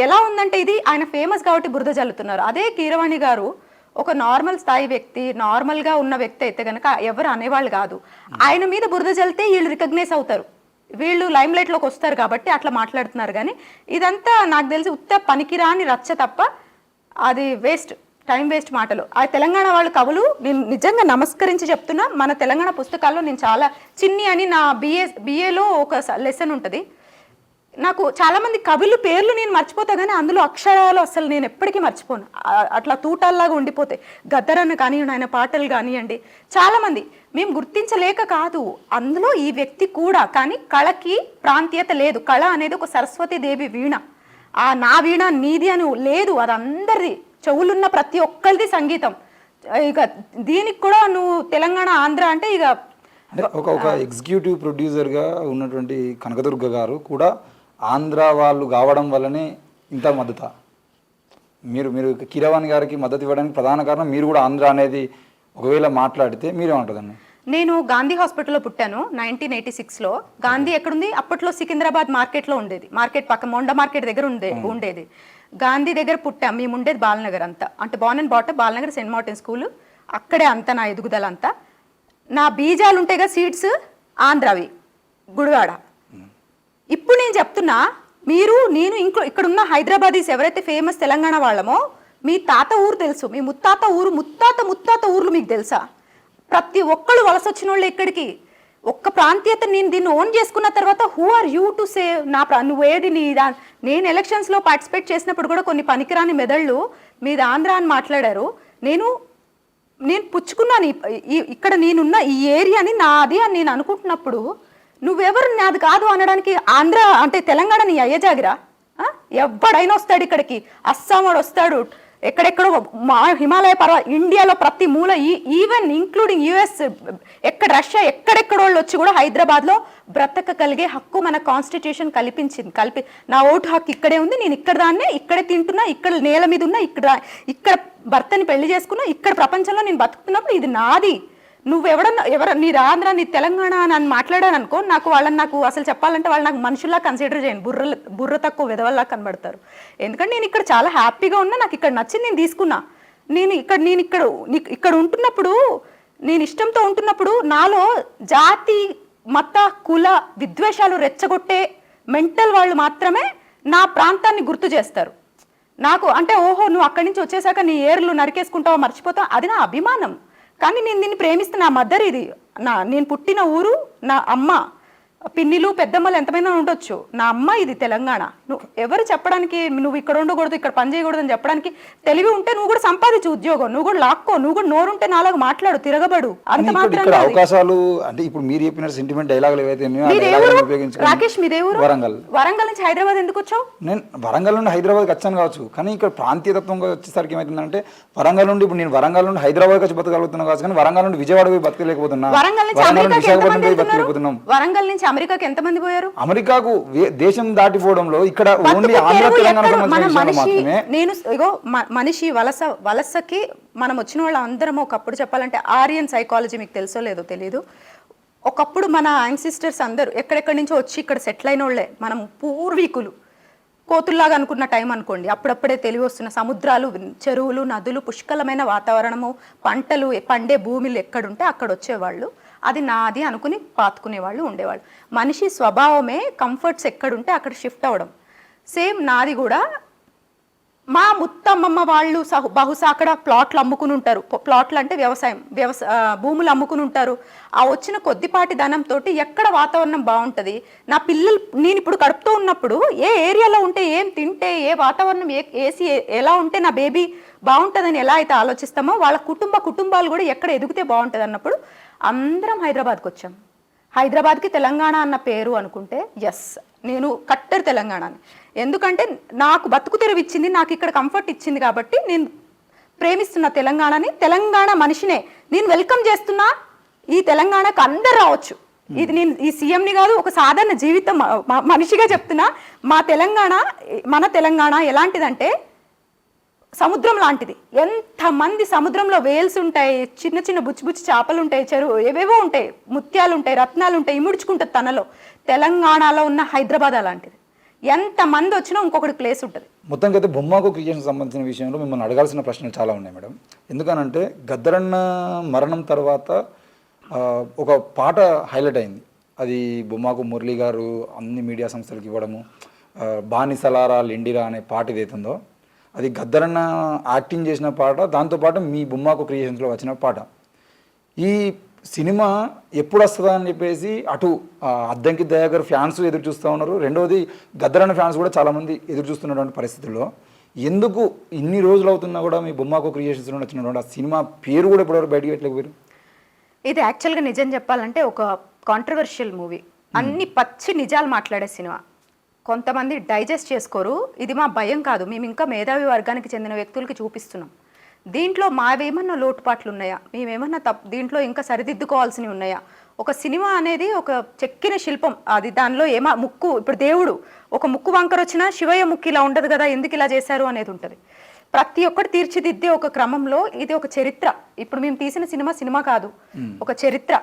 ఎలా ఉందంటే, ఇది ఆయన ఫేమస్ కాబట్టి బురద జల్లుతున్నారు. అదే కీరవాణి గారు ఒక నార్మల్ స్థాయి వ్యక్తి, నార్మల్గా ఉన్న వ్యక్తి అయితే కనుక ఎవరు అనేవాళ్ళు కాదు. ఆయన మీద బురద జల్లితే వీళ్ళు రికగ్నైజ్ అవుతారు, వీళ్ళు లైమ్ లైట్లోకి వస్తారు కాబట్టి అట్లా మాట్లాడుతున్నారు. కానీ ఇదంతా నాకు తెలిసి ఉత్త పనికిరాని రచ్చ తప్ప అది వేస్ట్, టైం వేస్ట్ మాటలు. ఆ తెలంగాణ వాళ్ళు కవులు నేను నిజంగా నమస్కరించి చెప్తున్నా. మన తెలంగాణ పుస్తకాల్లో నేను చాలా చిన్ని అని నా బిఏలో ఒక లెసన్ ఉంటుంది. నాకు చాలామంది కవులు పేర్లు నేను మర్చిపోతా, కానీ అందులో అక్షరాలు అసలు నేను ఎప్పటికీ మర్చిపోను. అట్లా తూటాల్లాగా ఉండిపోతాయి. గద్దరన్న కానివ్వండి, ఆయన పాటలు కానివ్వండి, చాలామంది మేము గుర్తించలేక కాదు, అందులో ఈ వ్యక్తి కూడా. కానీ కళకి ప్రాంతీయత లేదు. కళ అనేది ఒక సరస్వతీదేవి వీణ. నా వీణ నీది అని లేదు, అది అందరిది, చెవులున్న ప్రతి ఒక్కరిది సంగీతం. ఇక దీనికి కూడా నువ్వు తెలంగాణ ఆంధ్ర అంటే ఇక అంటే ఒక ఎగ్జిక్యూటివ్ ప్రొడ్యూసర్గా ఉన్నటువంటి కనకదుర్గ గారు కూడా ఆంధ్ర వాళ్ళు కావడం వల్లనే ఇంత మద్దతు. మీరు కీరవాణి గారికి మద్దతు ఇవ్వడానికి ప్రధాన కారణం మీరు కూడా ఆంధ్ర అనేది ఒకవేళ మాట్లాడితే మీరేమంటుందండి? నేను గాంధీ హాస్పిటల్లో పుట్టాను 1986లో. గాంధీ ఎక్కడుంది? అప్పట్లో సికింద్రాబాద్ మార్కెట్లో ఉండేది. మార్కెట్ పక్క మొండ మార్కెట్ దగ్గర ఉండేది. గాంధీ దగ్గర పుట్టాం. మేము ఉండేది బాలనగర్ అంతా, అంటే బాన్ అండ్ బాట బాలనగర్ సెయింట్ మార్టిన్ స్కూల్. అక్కడే అంతా నా ఎదుగుదల అంతా. నా బీజాలు ఉంటాయిగా, సీడ్స్ ఆంధ్రవి, గుడివాడ. ఇప్పుడు నేను చెప్తున్నా, నేను ఇక్కడున్న హైదరాబాదీస్ ఎవరైతే ఫేమస్ తెలంగాణ వాళ్ళమో, మీ తాత ఊరు తెలుసు, మీ ముత్తాత ఊరు, ముత్తాత ఊర్లు మీకు తెలుసా? ప్రతి ఒక్కళ్ళు వలస వచ్చిన వాళ్ళు ఇక్కడికి. ఒక్క ప్రాంతీయత నేను దీన్ని ఓన్ చేసుకున్న తర్వాత who are you to say నువ్వేది నేను ఎలక్షన్స్లో పార్టిసిపేట్ చేసినప్పుడు కూడా కొన్ని పనికిరాని మెదళ్ళు మీద ఆంధ్ర అని మాట్లాడారు. నేను పుచ్చుకున్నాను. ఇక్కడ నేనున్న ఈ ఏరియాని నాది అని నేను అనుకుంటున్నప్పుడు నువ్వెవరు నాది కాదు అనడానికి? ఆంధ్ర అంటే తెలంగాణ నీ అయ్యజాగిరా? ఎవడైనా వస్తాడు ఇక్కడికి, అస్సాం వాడు వస్తాడు, ఎక్కడెక్కడో హిమాలయ ఇండియాలో ప్రతి మూల, ఈవెన్ ఇంక్లూడింగ్ యుఎస్, రష్యా, ఎక్కడెక్కడ వాళ్ళు వచ్చి కూడా హైదరాబాద్లో బ్రతకగలిగే హక్కు మన కాన్స్టిట్యూషన్ కల్పించింది. నా ఓటు హక్కు ఇక్కడే ఉంది, నేను ఇక్కడ దాన్నే, ఇక్కడే తింటున్నా, ఇక్కడ నేల మీద ఉన్నా, ఇక్కడ భర్తని పెళ్లి చేసుకున్నా, ఇక్కడ ప్రపంచంలో నేను బతుకుతున్నప్పుడు ఇది నాది. నీ ఆంధ్ర నీ తెలంగాణ అని మాట్లాడాను అనుకో, నాకు అసలు చెప్పాలంటే వాళ్ళు నాకు మనుషుల్లా కన్సిడర్ చేయను, బుర్ర తక్కువ విధవల్లా కనబడతారు. ఎందుకంటే నేను ఇక్కడ చాలా హ్యాపీగా ఉన్నా, నాకు ఇక్కడ నచ్చింది నేను తీసుకున్నా. నేను ఇక్కడ ఉంటున్నప్పుడు, నేను ఇష్టంతో ఉంటున్నప్పుడు నాలో జాతి, మత, కుల విద్వేషాలు రెచ్చగొట్టే మెంటల్ వాళ్ళు మాత్రమే నా ప్రాంతాన్ని గుర్తు చేస్తారు. నాకు అంటే ఓహో నువ్వు అక్కడి నుంచి వచ్చేసాక నీ ఏర్లు నరికేసుకుంటావో మర్చిపోతావు, అది నా అభిమానం. కానీ నేను దీన్ని ప్రేమిస్తున్న నా మదర్, ఇది నేను పుట్టిన ఊరు, నా అమ్మ, పిన్నిలు పెద్దమ్మలు ఎంతమైనా ఉండొచ్చు, నా అమ్మ ఇది తెలంగాణ. నువ్వు ఎవరు చెప్పడానికి నువ్వు ఇక్కడ ఉండకూడదు, ఇక్కడ పని చేయకూడదు అని చెప్పడానికి తెలివి ఉంటే నువ్వు కూడా సంపాదించు ఉద్యోగం, నువ్వు కూడా లాక్కో, నువ్వు కూడా నోరుంటే నాలాగా మాట్లాడు, తిరగబడు. అంత మాత్రం అవకాశాలు అంటే ఇప్పుడు మీరు చెప్పిన సెంటిమెంట్ డైలాగులు ఏవైతే రాకేష్ మీదేవరు? వరంగల్ నుంచి హైదరాబాద్ ఎందుకు వచ్చావు? నేను వరంగల్ నుండి హైదరాబాద్కి వచ్చాను కావచ్చు, కానీ ఇక్కడ ప్రాంతీయతత్వంగా వచ్చేసరికి ఏమైతుందంటే వరంగల్ నుండి ఇప్పుడు నేను వరంగల్ నుండి హైదరాబాద్కి వచ్చి బతకగలుగుతున్నాను కావచ్చు, కానీ వరంగల్ నుండి విజయవాడ పోయి బతకలేకపోతున్నా, వరంగల్ నుంచి అమెరికాకి ఎంతమంది పోయారు? అమెరికాకు దేశం దాటిపోవడంలో ఇక్కడ ఓన్లీ ఆంధ్ర తెలంగాణ మాత్రమే. నేను మనిషి వలసకి మనం వచ్చిన వాళ్ళు అందరం ఒకప్పుడు చెప్పాలంటే ఆరియన్ సైకాలజీ మీకు తెలుసో లేదో తెలియదు. ఒకప్పుడు మన యాన్సిస్టర్స్ అందరూ ఎక్కడెక్కడి నుంచో వచ్చి ఇక్కడ సెటిల్ అయిన వాళ్ళే, మనం పూర్వీకులు. కోతుల్లాగా అనుకున్న టైం అనుకోండి, అప్పుడప్పుడే తెలివి వస్తున్న సముద్రాలు, చెరువులు, నదులు, పుష్కలమైన వాతావరణము, పంటలు పండే భూమిలు ఎక్కడుంటే అక్కడ వచ్చేవాళ్ళు. అది నాది అనుకుని పాతుకునేవాళ్ళు ఉండేవాళ్ళు. మనిషి స్వభావమే కంఫర్ట్స్ ఎక్కడుంటే అక్కడ షిఫ్ట్ అవ్వడం. సేమ్ నాది కూడా. మా ముత్తమ్మమ్మ వాళ్ళు బహుశా అక్కడ ప్లాట్లు అమ్ముకుని ఉంటారు. ప్లాట్లు అంటే భూములు అమ్ముకుని ఉంటారు. ఆ వచ్చిన కొద్దిపాటి ధనంతో ఎక్కడ వాతావరణం బాగుంటుంది, నా పిల్లలు నేను ఇప్పుడు కడుపుతూ ఉన్నప్పుడు ఏ ఏరియాలో ఉంటే, ఏం తింటే, ఏ వాతావరణం, ఏసీ ఎలా ఉంటే నా బేబీ బాగుంటుందని ఎలా అయితే ఆలోచిస్తామో, వాళ్ళ కుటుంబాలు కూడా ఎక్కడ ఎదిగితే బాగుంటుంది అన్నప్పుడు అందరం హైదరాబాద్కి వచ్చాం. హైదరాబాద్కి తెలంగాణ అన్న పేరు అనుకుంటే ఎస్, నేను కట్టర్ తెలంగాణని. ఎందుకంటే నాకు బతుకు తెరువు ఇచ్చింది, నాకు ఇక్కడ కంఫర్ట్ ఇచ్చింది కాబట్టి నేను ప్రేమిస్తున్న తెలంగాణని, తెలంగాణ మనిషినే నేను వెల్కమ్ చేస్తున్నా. ఈ తెలంగాణకు అందరు రావచ్చు. ఇది నేను ఈ సీఎంని కాదు, ఒక సాధారణ జీవితం మనిషిగా చెప్తున్నా. మన తెలంగాణ ఎలాంటిదంటే సముద్రం లాంటిది. ఎంతమంది సముద్రంలో వేల్స్ ఉంటాయి, చిన్న చిన్న బుచ్చి బుచ్చి చేపలు ఉంటాయి, చెరువు ఏవేవో ఉంటాయి, ముత్యాలు ఉంటాయి, రత్నాలు ఉంటాయి, ఇముడ్చుకుంటుంది తనలో. తెలంగాణలో ఉన్న హైదరాబాద్ అలాంటిది. ఎంతమంది వచ్చినా ఇంకొకటి ప్లేస్ ఉంటుంది. మొత్తంగా అయితే బొమ్మకు క్రియేషన్ సంబంధించిన విషయంలో మిమ్మల్ని అడగాల్సిన ప్రశ్నలు చాలా ఉన్నాయి మేడం. ఎందుకనంటే గద్దరన్న మరణం తర్వాత ఒక పాట హైలైట్ అయింది. అది బొమ్మకు మురళి గారు అన్ని మీడియా సంస్థలకు ఇవ్వడము, బానిసలారా లెండిరా అనే పాట ఏదైతుందో అది గద్దరన్న యాక్టింగ్ చేసిన పాట, దాంతోపాటు మీ బొమ్మకు క్రియేషన్స్లో వచ్చిన పాట. ఈ సినిమా ఎప్పుడు వస్తుందా అని చెప్పేసి అటు అద్దంకి దయాకర్ ఫ్యాన్స్ ఎదురు చూస్తూ ఉన్నారు, రెండవది గద్దరన్న ఫ్యాన్స్ కూడా చాలామంది ఎదురు చూస్తున్నటువంటి పరిస్థితుల్లో ఎందుకు ఇన్ని రోజులు అవుతున్నా కూడా మీ బొమ్మకు క్రియేషన్స్లో వచ్చినటువంటి ఆ సినిమా పేరు కూడా ఇప్పటివరకు బయటకు పెట్టలేకపోయారు? ఇది యాక్చువల్గా నిజం చెప్పాలంటే ఒక కాంట్రవర్షియల్ మూవీ, అన్ని పచ్చి నిజాలు మాట్లాడే సినిమా. కొంతమంది డైజెస్ట్ చేసుకోరు. ఇది మా భయం కాదు, మేము ఇంకా మేధావి వర్గానికి చెందిన వ్యక్తులకి చూపిస్తున్నాం. దీంట్లో మావేమన్నా లోటుపాట్లు ఉన్నాయా, మేమేమన్నా దీంట్లో ఇంకా సరిదిద్దుకోవాల్సినవి ఉన్నాయా? ఒక సినిమా అనేది ఒక చెక్కిన శిల్పం, అది దానిలో ముక్కు, ఇప్పుడు దేవుడు ఒక ముక్కు వంకర వచ్చినా శివయ్య ముక్కు ఇలా ఉండదు కదా, ఎందుకు ఇలా చేశారు అనేది ఉంటుంది. ప్రతి ఒక్కటి తీర్చిదిద్దే ఒక క్రమంలో ఇది ఒక చరిత్ర. ఇప్పుడు మేము తీసిన సినిమా కాదు, ఒక చరిత్ర.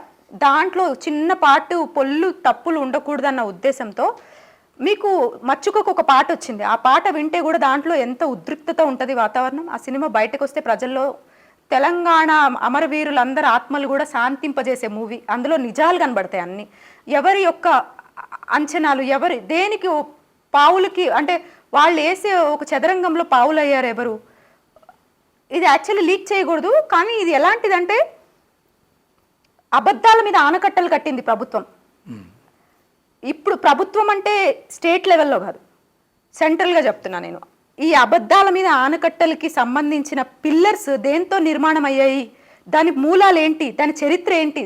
దాంట్లో చిన్న పాటు పొల్లు తప్పులు ఉండకూడదన్న ఉద్దేశంతో మీకు మచ్చుకోకు ఒక పాట వచ్చింది. ఆ పాట వింటే కూడా దాంట్లో ఎంత ఉద్రిక్తత ఉంటుంది వాతావరణం. ఆ సినిమా బయటకు వస్తే ప్రజల్లో తెలంగాణ అమరవీరులందరి ఆత్మలు కూడా శాంతింపజేసే మూవీ. అందులో నిజాలు కనబడతాయి అన్ని. ఎవరి యొక్క అంచనాలు, ఎవరి దేనికి పావులకి అంటే వాళ్ళు వేసే ఒక చదరంగంలో పావులు అయ్యారు ఎవరు. ఇది యాక్చువల్లీ లీక్ చేయకూడదు, కానీ ఇది ఎలాంటిదంటే అబద్ధాల మీద ఆనకట్టలు కట్టింది ప్రభుత్వం. ఇప్పుడు ప్రభుత్వం అంటే స్టేట్ లెవెల్లో కాదు, సెంట్రల్గా చెప్తున్నా నేను. ఈ అబద్ధాల మీద ఆనకట్టలకి సంబంధించిన పిల్లర్స్ దేంతో నిర్మాణం అయ్యాయి, దాని మూలాలు ఏంటి, దాని చరిత్ర ఏంటి,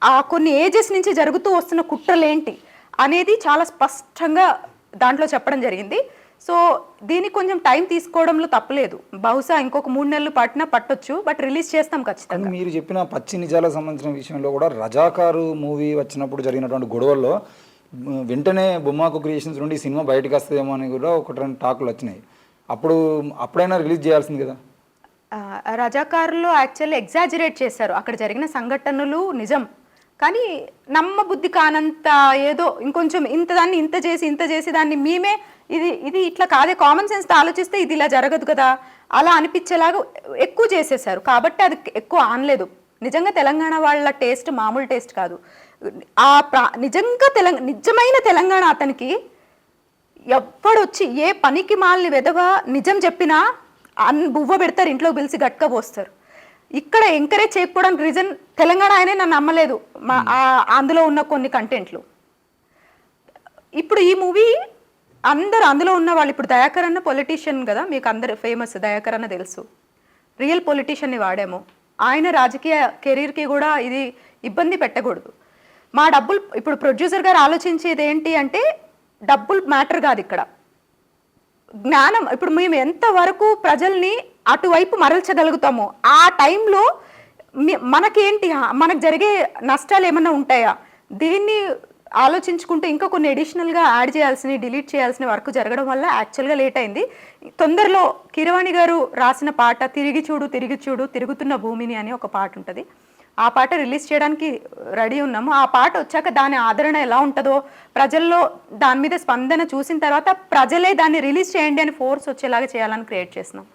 ఆ కొన్ని ఏజెస్ నుంచి జరుగుతూ వస్తున్న కుట్రలు ఏంటి అనేది చాలా స్పష్టంగా దాంట్లో చెప్పడం జరిగింది. సో దీనికి కొంచెం టైం తీసుకోవడంలో తప్పలేదు. బహుశా ఇంకొక 3 నెలలు పట్టొచ్చు, బట్ రిలీజ్ చేస్తాం ఖచ్చితంగా. మీరు చెప్పిన పచ్చి నిజాలకు సంబంధించిన విషయంలో కూడా రజాకారు మూవీ వచ్చినప్పుడు జరిగినటువంటి గొడవల్లో వెంటనే బొమ్మకు క్రియేషన్స్ నుండి సినిమా బయటకు వస్తుందేమో అని కూడా ఒకటి 2 టాకులు వచ్చినాయి. అప్పుడైనా రిలీజ్ చేయాల్సింది కదా. రజాకారులో యాక్చువల్లీ ఎగ్జాజరేట్ చేశారు, అక్కడ జరిగిన సంఘటనలు నిజం, కానీ నమ్మబుద్ధి కానంత ఏదో ఇంకొంచెం ఇంత చేసి దాన్ని మేమే ఇది ఇట్లా కాదే, కామన్ సెన్స్తో ఆలోచిస్తే ఇది ఇలా జరగదు కదా అలా అనిపించేలాగా ఎక్కువ చేసేసారు. కాబట్టి అది ఎక్కువ ఆనలేదు. నిజంగా తెలంగాణ వాళ్ళ టేస్ట్ మామూలు టేస్ట్ కాదు. నిజంగా నిజమైన తెలంగాణ అతనికి ఎప్పుడొచ్చి ఏ పనికి మాలిని వెదవ నిజం చెప్పినా బువ్వ పెడతారు, ఇంట్లో పిలిచి గట్క పోస్తారు. ఇక్కడ ఎంకరేజ్ చేయకపోవడానికి రీజన్ తెలంగాణ ఆయనే నన్ను నమ్మలేదు అందులో ఉన్న కొన్ని కంటెంట్లు. ఇప్పుడు ఈ మూవీ అందరు అందులో ఉన్న వాళ్ళు, ఇప్పుడు దయాకర్ అన్న పొలిటీషియన్ కదా, మీకు అందరు ఫేమస్, దయాకర్ అన్న తెలుసు, రియల్ పొలిటీషియన్ని వాడాము. ఆయన రాజకీయ కెరీర్కి కూడా ఇది ఇబ్బంది పెట్టకూడదు. మా డబ్బులు ఇప్పుడు ప్రొడ్యూసర్ గారు ఆలోచించేది ఏంటి అంటే డబ్బులు మ్యాటర్ కాదు ఇక్కడ, జ్ఞానం. ఇప్పుడు మేము ఎంతవరకు ప్రజల్ని అటువైపు మరల్చగలుగుతామో ఆ టైంలో మనకేంటి, మనకు జరిగే నష్టాలు ఏమన్నా ఉంటాయా, దీన్ని ఆలోచించుకుంటూ ఇంకా కొన్ని అడిషనల్గా యాడ్ చేయాల్సిన, డిలీట్ చేయాల్సిన వర్క్ జరగడం వల్ల యాక్చువల్గా లేట్ అయింది. తొందరలో కీరవాణి గారు రాసిన పాట తిరిగి చూడు తిరుగుతున్న భూమిని అని ఒక పాట ఉంటుంది. ఆ పాట రిలీజ్ చేయడానికి రెడీ ఉన్నాము. ఆ పాట వచ్చాక దాని ఆదరణ ఎలా ఉంటుందో, ప్రజల్లో దాని మీద స్పందన చూసిన తర్వాత ప్రజలే దాన్ని రిలీజ్ చేయండి అని ఫోర్స్ వచ్చేలాగా చేయాలని క్రియేట్ చేస్తున్నాం.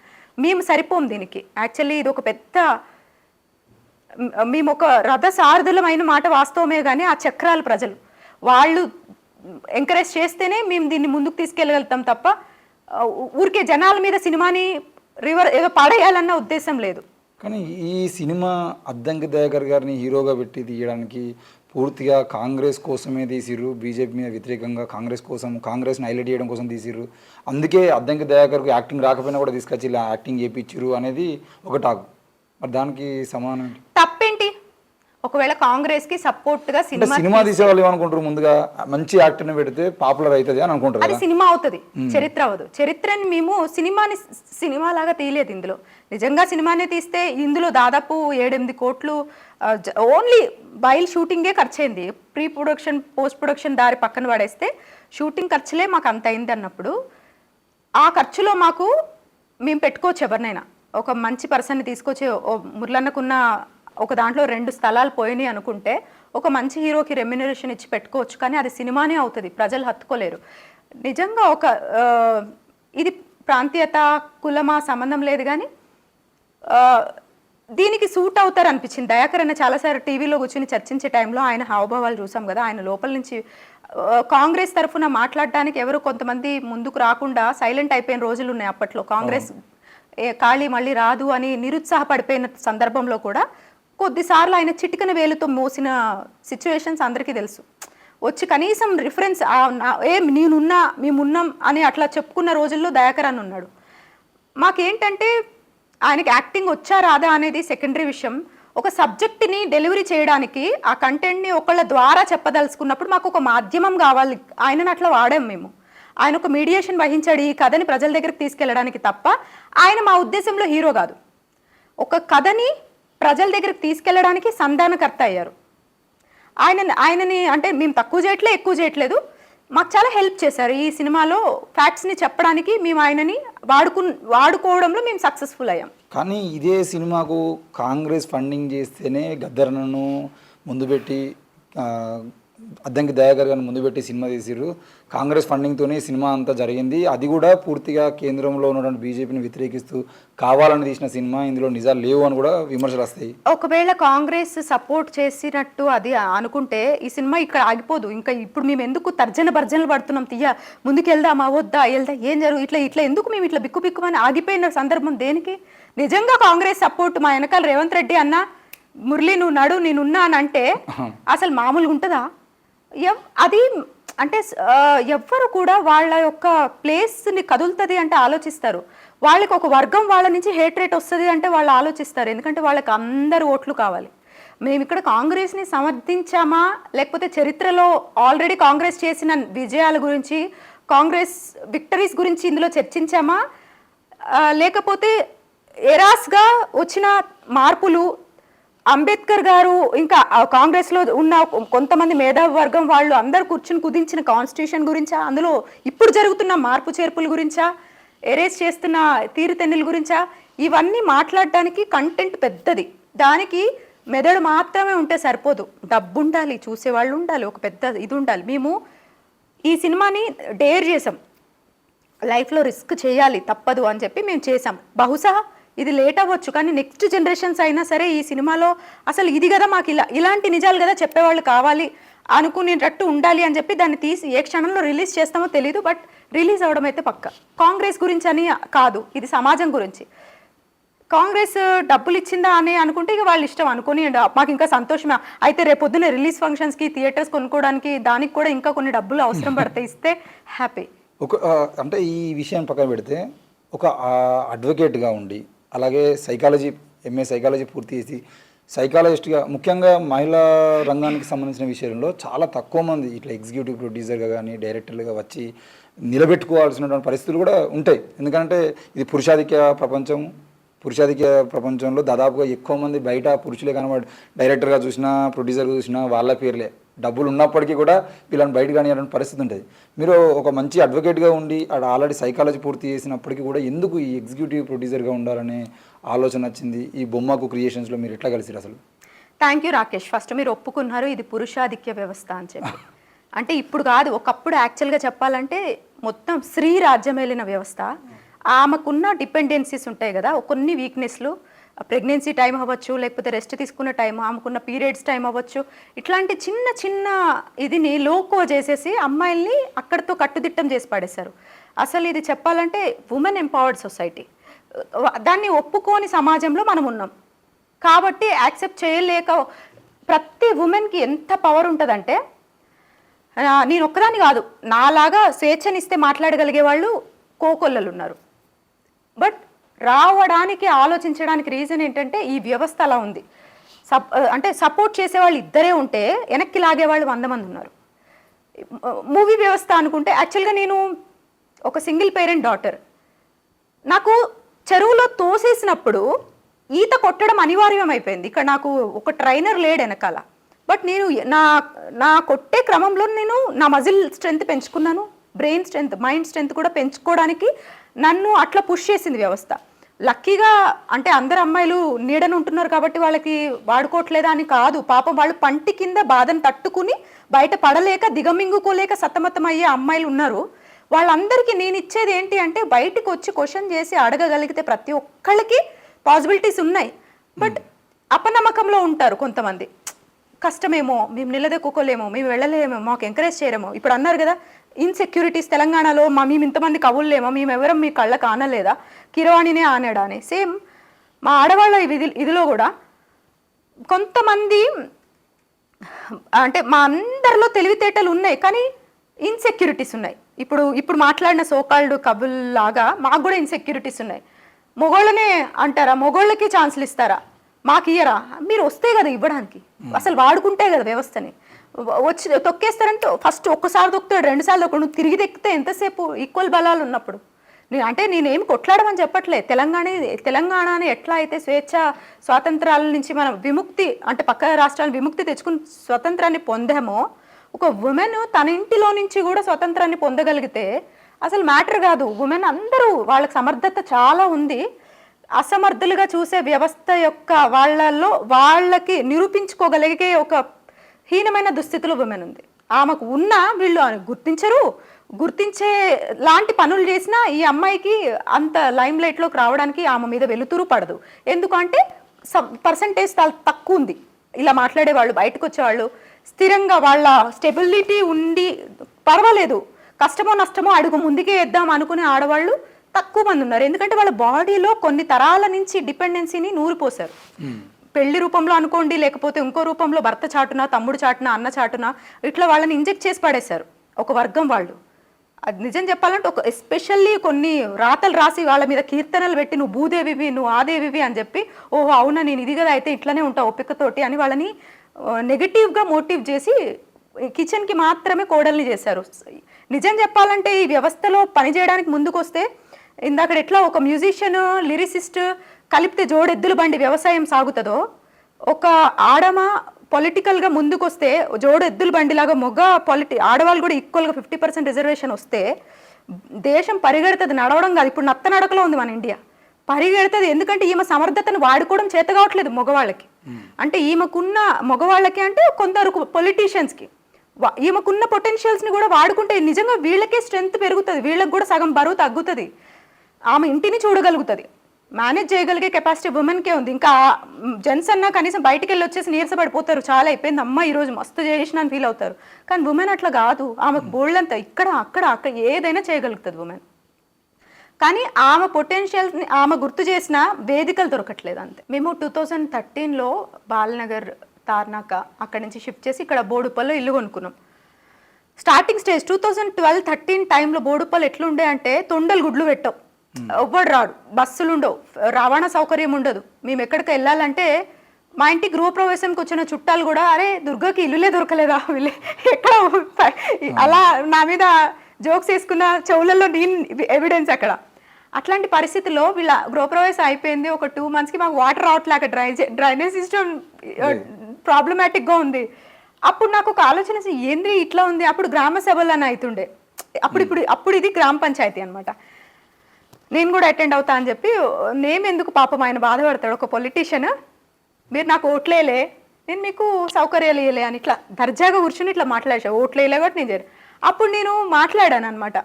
మేము సరిపోం దీనికి. యాక్చువల్లీ ఇది ఒక పెద్ద, మేము ఒక రథ సారథులమైన మాట వాస్తవమే, కానీ ఆ చక్రాలు ప్రజలు వాళ్ళు ఎంకరేజ్ చేస్తేనే మేము దీన్ని ముందుకు తీసుకెళ్ళగలుగుతాం తప్ప ఊరికే జనాల మీద సినిమాని ఏదో పడేయాలన్న ఉద్దేశం లేదు. కానీ ఈ సినిమా అద్దంకి దయాకర్ గారిని హీరోగా పెట్టి తీయడానికి పూర్తిగా కాంగ్రెస్ కోసమే తీసిర్రు, బీజేపీ మీద వ్యతిరేకంగా కాంగ్రెస్ని హైలైట్ చేయడం కోసం తీసిర్రు. అందుకే అద్దంకి దయాకర్కు యాక్టింగ్ రాకపోయినా కూడా తీసుకొచ్చి ఇలా యాక్టింగ్ చేయించారు అనేది ఒక టాక్. మరి దానికి సమానం తప్పేంటి? ఒకవేళ కాంగ్రెస్ కి సపోర్ట్ గా సినిమా తీసేవాళ్ళు ఏమనుకుంటారు, ముందుగా మంచి యాక్టర్ని పెడితే పాపులర్ అవుతుంది అని అనుకుంటారు. అది సినిమా అవుతుంది, చరిత్ర అవ్వదు. చరిత్రని మేము సినిమా లాగా తీయలేదు. ఇందులో నిజంగా సినిమానే తీస్తే ఇందులో దాదాపు 7-8 కోట్లు ఓన్లీ బయల్ షూటింగే ఖర్చయింది. ప్రీ ప్రొడక్షన్ పోస్ట్ ప్రొడక్షన్ దారి పక్కన పడేస్తే షూటింగ్ ఖర్చులే మాకు అంత అయింది అన్నప్పుడు, ఆ ఖర్చులో మాకు మేము పెట్టుకోవచ్చు ఎవరినైనా, ఒక మంచి పర్సన్ని తీసుకొచ్చి మురళన్నకున్న ఒక దాంట్లో 2 స్థలాలు పోయినాయి అనుకుంటే ఒక మంచి హీరోకి రెమ్యునరేషన్ ఇచ్చి పెట్టుకోవచ్చు, కానీ అది సినిమానే అవుతుంది, ప్రజలు హత్తుకోలేరు. నిజంగా ఒక ఇది ప్రాంతీయత కులమా సంబంధం లేదు, కానీ దీనికి సూట్ అవుతారు అనిపించింది. దయాకర్ అన్న చాలాసార్లు టీవీలో కూర్చొని చర్చించే టైంలో ఆయన హావభావాలు చూసాం కదా, ఆయన లోపల నుంచి కాంగ్రెస్ తరఫున మాట్లాడడానికి ఎవరు కొంతమంది ముందుకు రాకుండా సైలెంట్ అయిపోయిన రోజులు ఉన్నాయి. అప్పట్లో కాంగ్రెస్ ఖాళీ మళ్ళీ రాదు అని నిరుత్సాహపడిపోయిన సందర్భంలో కూడా కొద్దిసార్లు ఆయన చిటికన వేలుతో మోసిన సిచ్యువేషన్స్ అందరికీ తెలుసు. వచ్చి కనీసం రిఫరెన్స్ నేనున్నా మేమున్నాం అని అట్లా చెప్పుకున్న రోజుల్లో దయాకర్ అని ఉన్నాడు. మాకేంటంటే ఆయనకి యాక్టింగ్ వచ్చా రాదా అనేది సెకండరీ విషయం. ఒక సబ్జెక్ట్ని డెలివరీ చేయడానికి ఆ కంటెంట్ని ఒకళ్ళ ద్వారా చెప్పదలుచుకున్నప్పుడు మాకు ఒక మాధ్యమం కావాలి. ఆయనను అట్లా వాడాం మేము. ఆయన ఒక మీడియేషన్ వహించాడు ఈ కథని ప్రజల దగ్గరికి తీసుకెళ్ళడానికి తప్ప ఆయన మా ఉద్దేశంలో హీరో కాదు. ఒక కథని ప్రజల దగ్గరికి తీసుకెళ్ళడానికి సంధానకర్త అయ్యారు. ఆయనని అంటే మేము తక్కువ చేయట్లే ఎక్కువ చేయట్లేదు, మాకు చాలా హెల్ప్ చేశారు ఈ సినిమాలో ఫ్యాక్ట్స్ని చెప్పడానికి. మేము ఆయనని వాడుకోవడంలో మేము సక్సెస్ఫుల్ అయ్యాం. కానీ ఇదే సినిమాకు కాంగ్రెస్ ఫండింగ్ చేస్తేనే గద్దర్నను ముందు పెట్టి అద్దంకి దయాకర్ గారిని ముందు పెట్టి సినిమా తీసిర్రు. కాంగ్రెస్ ఫండింగ్తోనే సినిమా అంతా జరిగింది. అది కూడా పూర్తిగా కేంద్రంలో ఉన్నటువంటి బీజేపీని వ్యతిరేకిస్తూ కావాలని తీసిన సినిమా, ఇందులో నిజాలు లేవు అని కూడా విమర్శలు వస్తాయి. ఒకవేళ కాంగ్రెస్ సపోర్ట్ చేసినట్టు అది అనుకుంటే ఈ సినిమా ఇక్కడ ఆగిపోదు. ఇంకా ఇప్పుడు మేము ఎందుకు భర్జనలు పడుతున్నాం, ముందుకు వెళ్దామా వద్దా ఏం ఇట్లా ఎందుకు మేము ఇట్లా బిక్కుమని ఆగిపోయిన సందర్భం దేనికి? నిజంగా కాంగ్రెస్ సపోర్ట్ మా వెనకాల రేవంత్ రెడ్డి అన్న మురళి నువ్వు నడు నేనున్నా అని అంటే అసలు మామూలుగా ఉంటుందా? అది అంటే ఎవ్వరు కూడా వాళ్ళ యొక్క ప్లేస్ని కదులుతుంది అంటే ఆలోచిస్తారు. వాళ్ళకి ఒక వర్గం వాళ్ళ నుంచి హేట్ రేట్ వస్తుంది అంటే వాళ్ళు ఆలోచిస్తారు, ఎందుకంటే వాళ్ళకి అందరు ఓట్లు కావాలి. మేము ఇక్కడ కాంగ్రెస్ని సమర్థించామా లేకపోతే చరిత్రలో ఆల్రెడీ కాంగ్రెస్ చేసిన విజయాల గురించి కాంగ్రెస్ విక్టరీస్ గురించి ఇందులో చర్చించామా, లేకపోతే ఎరాస్గా వచ్చిన మార్పులు అంబేద్కర్ గారు ఇంకా కాంగ్రెస్లో ఉన్న కొంతమంది మేధావి వర్గం వాళ్ళు అందరు కూర్చుని కుదించిన కాన్స్టిట్యూషన్ గురించా, అందులో ఇప్పుడు జరుగుతున్న మార్పు చేర్పుల గురించా, ఎరేస్ చేస్తున్న తీరుతెన్నుల గురించా, ఇవన్నీ మాట్లాడడానికి కంటెంట్ పెద్దది. దానికి మెదడు మాత్రమే ఉంటే సరిపోదు, డబ్బు ఉండాలి, చూసేవాళ్ళు ఉండాలి, ఒక పెద్ద ఇది ఉండాలి. మేము ఈ సినిమాని డేర్ చేసాం, లైఫ్లో రిస్క్ చేయాలి తప్పదు అని చెప్పి మేము చేసాం. బహుశా ఇది లేట్ అవ్వచ్చు, కానీ నెక్స్ట్ జనరేషన్స్ అయినా సరే ఈ సినిమాలో అసలు ఇది కదా మాకు ఇలాంటి నిజాలు కదా చెప్పేవాళ్ళు కావాలి అనుకునేటట్టు ఉండాలి అని చెప్పి దాన్ని తీసి ఏ క్షణంలో రిలీజ్ చేస్తామో తెలీదు, బట్ రిలీజ్ అవ్వడం అయితే పక్క. కాంగ్రెస్ గురించి అని కాదు, ఇది సమాజం గురించి. కాంగ్రెస్ డబ్బులు ఇచ్చిందా అని అనుకుంటే ఇక వాళ్ళు ఇష్టం అనుకుని మాకు ఇంకా సంతోషమే. అయితే రేపొద్దున రిలీజ్ ఫంక్షన్స్కి థియేటర్స్ కొనుక్కోవడానికి దానికి కూడా ఇంకా కొన్ని డబ్బులు అవసరం పడితే ఇస్తే హ్యాపీ. అంటే ఈ విషయాన్ని పక్కన పెడితే ఒక అడ్వకేట్గా ఉండి అలాగే సైకాలజీ ఎంఏ సైకాలజీ పూర్తి చేసి సైకాలజిస్ట్గా ముఖ్యంగా మహిళా రంగానికి సంబంధించిన విషయంలో చాలా తక్కువ మంది ఇట్లా ఎగ్జిక్యూటివ్ ప్రొడ్యూసర్గా కానీ డైరెక్టర్లుగా వచ్చి నిలబెట్టుకోవాల్సినటువంటి పరిస్థితులు కూడా ఉంటాయి. ఎందుకంటే ఇది పురుషాధిక్య ప్రపంచంలో దాదాపుగా ఎక్కువ మంది బయట పురుషులే కనబడి డైరెక్టర్గా చూసినా ప్రొడ్యూసర్గా చూసినా వాళ్ళ పేర్లే, డబ్బులు ఉన్నప్పటికీ కూడా వీళ్ళని బయట కానివ్వాలని పరిస్థితి ఉంటుంది. మీరు ఒక మంచి అడ్వకేట్గా ఉండి ఆల్రెడీ సైకాలజీ పూర్తి చేసినప్పటికీ కూడా ఎందుకు ఈ ఎగ్జిక్యూటివ్ ప్రొడ్యూసర్గా ఉండాలనే ఆలోచన వచ్చింది? ఈ బొమ్మకు క్రియేషన్స్లో మీరు ఎట్లా కలిసిరు అసలు? Thank you Rakesh. ఫస్ట్ మీరు ఒప్పుకున్నారు ఇది పురుషాధిక్య వ్యవస్థ అని చెప్పి. అంటే ఇప్పుడు కాదు, ఒకప్పుడు యాక్చువల్గా చెప్పాలంటే మొత్తం స్త్రీ రాజ్యమేలిన వ్యవస్థ. ఆమెకున్న డిపెండెన్సీస్ ఉంటాయి కదా, కొన్ని వీక్నెస్లు, ప్రెగ్నెన్సీ టైం అవ్వచ్చు, లేకపోతే రెస్ట్ తీసుకున్న టైం, ఆమెకున్న పీరియడ్స్ టైం అవ్వచ్చు, ఇట్లాంటి చిన్న చిన్న ఇదిని లోకో చేసేసి అమ్మాయిల్ని అక్కడితో కట్టుదిట్టం చేసి పడేశారు. అసలు ఇది చెప్పాలంటే ఉమెన్ ఎంపవర్డ్ సొసైటీ, దాన్ని ఒప్పుకోని సమాజంలో మనం ఉన్నాం కాబట్టి యాక్సెప్ట్ చేయలేక ప్రతి ఉమెన్కి ఎంత పవర్ ఉంటుందంటే, నేను ఒక్కదాన్ని కాదు, నాలాగా స్వేచ్ఛనిస్తే మాట్లాడగలిగే వాళ్ళు కోకొల్లలు ఉన్నారు. బట్ రావడానికి ఆలోచించడానికి రీజన్ ఏంటంటే ఈ వ్యవస్థ అలా ఉంది. అంటే సపోర్ట్ చేసేవాళ్ళు ఇద్దరే ఉంటే వెనక్కి లాగేవాళ్ళు 100 మంది ఉన్నారు. మూవీ వ్యవస్థ అనుకుంటే యాక్చువల్గా నేను ఒక సింగిల్ పేరెంట్ డాటర్, నాకు చెరువులో తోసేసినప్పుడు ఈత కొట్టడం అనివార్యం అయిపోయింది. ఇక్కడ నాకు ఒక ట్రైనర్ లేడు వెనకాల, బట్ నేను నా కొట్టే క్రమంలో నేను నా మజిల్ స్ట్రెంత్ పెంచుకున్నాను, బ్రెయిన్ స్ట్రెంత్ మైండ్ స్ట్రెంత్ కూడా పెంచుకోవడానికి నన్ను అట్లా పుష్ చేసింది వ్యవస్థ. లక్కీగా అంటే అందరు అమ్మాయిలు నీడను ఉంటున్నారు కాబట్టి వాళ్ళకి వాడుకోవట్లేదా అని కాదు, పాపం వాళ్ళు పంటి కింద బాధను తట్టుకుని బయట పడలేక దిగమింగుకోలేక సతమతం అయ్యే అమ్మాయిలు ఉన్నారు. వాళ్ళందరికీ నేను ఇచ్చేది ఏంటి అంటే బయటకు వచ్చి క్వశ్చన్ చేసి అడగగలిగితే ప్రతి ఒక్కళ్ళకి పాసిబిలిటీస్ ఉన్నాయి. బట్ అపనమ్మకంలో ఉంటారు కొంతమంది, కష్టమేమో, మేము నిలదొక్కుకోలేమో, మేము వెళ్ళలేమో, మాకు ఎంకరేజ్ చేయరేమో. ఇప్పుడు అన్నారు కదా ఇన్సెక్యూరిటీస్ తెలంగాణలో, మేము ఇంతమంది కవుల్లేమో, మేము ఎవరం మీ కళ్ళకు ఆనలేదా, కిరవాణినే ఆనాడా అని. సేమ్ మా ఆడవాళ్ళ ఇదిలో కూడా కొంతమంది అంటే మా అందరిలో తెలివితేటలు ఉన్నాయి కానీ ఇన్సెక్యూరిటీస్ ఉన్నాయి. ఇప్పుడు మాట్లాడిన సోకాల్డ్ కబుల్ లాగా మాకు కూడా ఇన్సెక్యూరిటీస్ ఉన్నాయి. మొగోళ్ళనే అంటారా, మొగోళ్ళకి ఛాన్సులు ఇస్తారా, మాకు ఇయ్యరా? మీరు వస్తే కదా ఇవ్వడానికి, అసలు వాడుకుంటే కదా వ్యవస్థని. వచ్చి తొక్కేస్తారంటే ఫస్ట్ ఒక్కసారి తొక్కుతాడు, 2 సార్లు ఒక నువ్వు తిరిగి తెక్కితే ఎంతసేపు ఈక్వల్ బలాలు ఉన్నప్పుడు. నేనేమి కొట్లాడమని చెప్పట్లే. తెలంగాణని ఎట్లా అయితే స్వాతంత్రాల నుంచి మనం విముక్తి అంటే పక్క రాష్ట్రాల విముక్తి తెచ్చుకుని స్వతంత్రాన్ని పొందామో, ఒక ఉమెన్ తన ఇంటిలో నుంచి కూడా స్వతంత్రాన్ని పొందగలిగితే అసలు మ్యాటర్ కాదు. ఉమెన్ అందరూ వాళ్ళకి సమర్థత చాలా ఉంది. అసమర్థులుగా చూసే వ్యవస్థ యొక్క వాళ్ళకి నిరూపించుకోగలిగే ఒక హీనమైన దుస్థితిలో ఉమెన్ ఉంది. ఆమెకు ఉన్న వీళ్ళు గుర్తించే లాంటి పనులు చేసినా ఈ అమ్మాయికి అంత లైమ్ లైట్లోకి రావడానికి ఆమె మీద వెలుతురు పడదు. ఎందుకంటే పర్సంటేజ్ తక్కువ ఉంది. ఇలా మాట్లాడే వాళ్ళు, బయటకు వచ్చేవాళ్ళు, స్థిరంగా వాళ్ళ స్టెబిలిటీ ఉండి పర్వాలేదు, కష్టమో నష్టమో అడుగు ముందుకే వేద్దాం అనుకునే ఆడవాళ్ళు తక్కువ మంది ఉన్నారు. ఎందుకంటే వాళ్ళ బాడీలో కొన్ని తరాల నుంచి డిపెండెన్సీని నూరిపోసారు. పెళ్లి రూపంలో అనుకోండి, లేకపోతే ఇంకో రూపంలో భర్త చాటున, తమ్ముడు చాటున, అన్న చాటున ఇట్లా వాళ్ళని ఇంజెక్ట్ చేసి పడేశారు ఒక వర్గం వాళ్ళు. అది నిజం చెప్పాలంటే ఒక ఎస్పెషల్లీ కొన్ని రాతలు రాసి వాళ్ళ మీద కీర్తనలు పెట్టి నువ్వు భూదేవివి, నువ్వు ఆదేవివి అని చెప్పి, ఓహో అవునా నేను ఇది కదా అయితే ఇట్లనే ఉంటావు ఒప్పికతోటి అని వాళ్ళని నెగటివ్గా మోటివ్ చేసి కిచెన్కి మాత్రమే కోడల్ని చేశారు. నిజం చెప్పాలంటే ఈ వ్యవస్థలో పనిచేయడానికి ముందుకు వస్తే ఇందాక ఎట్లా ఒక మ్యూజిషియన్, లిరిసిస్ట్ కలిపితే జోడెద్దుల బండి వ్యవసాయం సాగుతుందో, ఒక ఆడమ పొలిటికల్గా ముందుకు వస్తే జోడెద్దుల బండిలాగా ఆడవాళ్ళు కూడా ఈక్వల్గా 50% రిజర్వేషన్ వస్తే దేశం పరిగెడుతుంది. నడవడం కాదు, ఇప్పుడు నత్త నడకలో ఉంది మన ఇండియా, పరిగెడుతుంది. ఎందుకంటే ఈమె సమర్థతను వాడుకోవడం చేత కావట్లేదు మగవాళ్ళకి. అంటే ఈమెకున్న మగవాళ్ళకి అంటే కొందరు పొలిటీషియన్స్కి ఈమెకున్న పొటెన్షియల్స్ని కూడా వాడుకుంటే నిజంగా వీళ్ళకే స్ట్రెంగ్త్ పెరుగుతుంది, వీళ్ళకి కూడా సగం బరువు తగ్గుతుంది, ఆమె ఇంటిని చూడగలుగుతుంది, మేనేజ్ చేయగలిగే కెపాసిటీ ఉమెన్కే ఉంది. ఇంకా జెంట్స్ అన్నా కనీసం బయటికి వెళ్ళి వచ్చేసి నీరసపడిపోతారు, చాలా అయిపోయింది అమ్మ ఈరోజు మస్తు చేసిన అని ఫీల్ అవుతారు. కానీ ఉమెన్ అట్లా కాదు, ఆమెకు బోల్డంతా ఇక్కడ అక్కడ ఏదైనా చేయగలుగుతుంది ఉమెన్. కానీ ఆమె పొటెన్షియల్స్ని ఆమె గుర్తు చేసిన వేదికలు దొరకట్లేదు అంతే. మేము 2013లో బాలనగర్ తార్నాక అక్కడి నుంచి షిఫ్ట్ చేసి ఇక్కడ బోడుప్పల్లో ఇల్లు కొనుక్కున్నాం. స్టార్టింగ్ స్టేజ్ 2012-13 టైంలో బోడుప్పలు ఎట్లుండే అంటే తొండలు గుడ్లు పెట్టవు, ఎవ్వడు రాడు, బస్సులు ఉండవు, రవాణా సౌకర్యం ఉండదు. మేము ఎక్కడికి వెళ్ళాలంటే మా ఇంటి గృహప్రవేశానికి వచ్చిన చుట్టాలు కూడా అరే దుర్గకి ఇల్లులే దొరకలేదా వీళ్ళే ఎక్కడ, అలా నా మీద జోక్స్ వేసుకున్న చెవులలో నేను ఎవిడెన్స్ అక్కడ. అట్లాంటి పరిస్థితుల్లో వీళ్ళ గృహప్రవేశం అయిపోయింది, ఒక 2 monthsకి మాకు వాటర్ రావట్లేక డ్రైనేజ్ సిస్టమ్ ప్రాబ్లమాటిక్గా ఉంది. అప్పుడు నాకు ఒక ఆలోచన ఏంది ఇట్లా ఉంది. అప్పుడు గ్రామ సభలు అని అవుతుండే, అప్పుడు ఇది గ్రామ పంచాయతీ అనమాట. నేను కూడా అటెండ్ అవుతా అని చెప్పి, నేను ఎందుకు పాపం ఆయన బాధపడతాడు ఒక పొలిటీషియన్, మీరు నాకు ఓట్లేలే నేను మీకు సౌకర్యాలు ఇవ్వలే అని ఇట్లా దర్జాగా కూర్చుని ఇట్లా మాట్లాడేసా, ఓట్లు వేయలే కాబట్టి నేను చేయను. అప్పుడు నేను మాట్లాడాను అనమాట,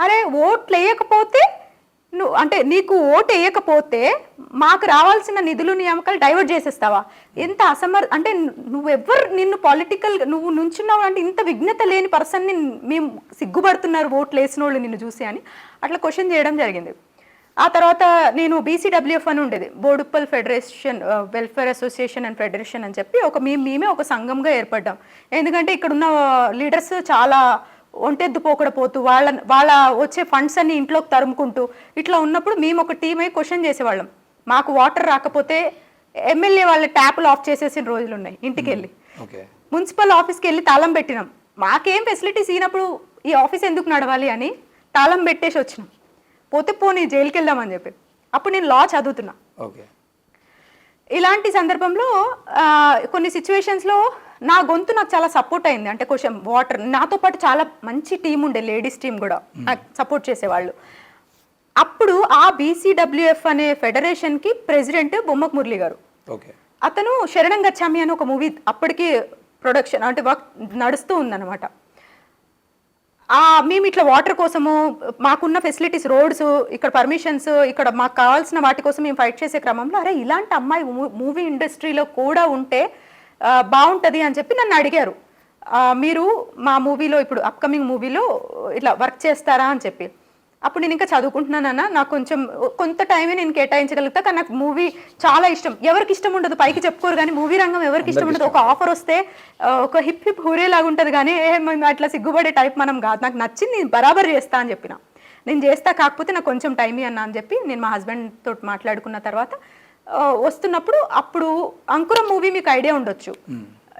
అరే ఓట్లు వేయకపోతే నువ్వు అంటే నీకు ఓటు వేయకపోతే మాకు రావాల్సిన నిధులు నియామకాలు డైవర్ట్ చేసేస్తావా, ఎంత అంటే నిన్ను పొలిటికల్గా నువ్వు నుంచున్నావు అంటే ఇంత విఘ్నత లేని పర్సన్ని మేము సిగ్గుపడుతున్నారు ఓట్లు వేసిన వాళ్ళు నిన్ను చూసి అని అట్లా క్వశ్చన్ చేయడం జరిగింది. ఆ తర్వాత నేను BCWF అని ఉండేది, Boduppal federation welfare association and federation అని చెప్పి మేమే ఒక సంఘంగా ఏర్పడ్డాం. ఎందుకంటే ఇక్కడ ఉన్న లీడర్స్ చాలా ఒంటెద్దు పోకడపోతూ వాళ్ళ వచ్చే ఫండ్స్ అన్ని ఇంట్లోకి తరుముకుంటూ ఇట్లా ఉన్నప్పుడు మేము ఒక టీం అయి క్వశ్చన్ చేసేవాళ్ళం. మాకు వాటర్ రాకపోతే ఎమ్మెల్యే వాళ్ళ ట్యాపులు ఆఫ్ చేసేసిన రోజులు ఉన్నాయి. ఇంటికి వెళ్ళి మున్సిపల్ ఆఫీస్కి వెళ్ళి తాళం పెట్టినాం, మాకేం ఫెసిలిటీస్ ఇచ్చినప్పుడు ఈ ఆఫీస్ ఎందుకు నడవాలి అని తాళం పెట్టేసి వచ్చినాం. పోతే పోనీ జైలుకి వెళ్దామని చెప్పి అప్పుడు నేను లా చదువుతున్నా. ఇలాంటి సందర్భంలో కొన్ని సిచ్యువేషన్స్లో నా గొంతు నాకు చాలా సపోర్ట్ అయింది. అంటే కొంచెం నాతో పాటు చాలా మంచి టీం ఉండే, లేడీస్ టీం కూడా నాకు సపోర్ట్ చేసేవాళ్ళు. అప్పుడు ఆ బీసీడబ్ల్యూఎఫ్ అనే ఫెడరేషన్కి ప్రెసిడెంట్ బొమ్మకు మురళి గారు. ఓకే. అతను శరణం గచ్చామి అని ఒక మూవీ అప్పటికి ప్రొడక్షన్ అంటే వర్క్ నడుస్తూ ఉందన్నమాట. మేము ఇట్లా వాటర్ కోసము మాకున్న ఫెసిలిటీస్, రోడ్స్, ఇక్కడ పర్మిషన్స్, ఇక్కడ మాకు కావాల్సిన వాటి కోసం మేము ఫైట్ చేసే క్రమంలో అరే ఇలాంటి అమ్మాయి మూవీ ఇండస్ట్రీలో కూడా ఉంటే బాగుంటుంది అని చెప్పి నన్ను అడిగారు. మీరు మా మూవీలో ఇప్పుడు అప్కమింగ్ మూవీలో ఇట్లా వర్క్ చేస్తారా అని చెప్పి. అప్పుడు నేను ఇంకా చదువుకుంటున్నానన్నా, నాకు కొంత టైమే నేను కేటాయించగలుగుతా, కానీ నాకు మూవీ చాలా ఇష్టం. ఎవరికి ఇష్టం ఉండదు, పైకి చెప్పుకోరు కానీ మూవీ రంగం ఎవరికి ఇష్టం ఉండదు. ఒక ఆఫర్ వస్తే ఒక హిప్ హిప్ హూరే లాగా ఉంటుంది కానీ అట్లా సిగ్గుపడే టైప్ మనం కాదు. నాకు నచ్చింది నేను బరాబర్ చేస్తా అని చెప్పిన. నేను చేస్తా, కాకపోతే నాకు కొంచెం టైం అన్నా అని చెప్పి నేను మా హస్బెండ్ తోటి మాట్లాడుకున్న తర్వాత వస్తున్నప్పుడు అప్పుడు అంకురం మూవీ మీకు ఐడియా ఉండొచ్చు,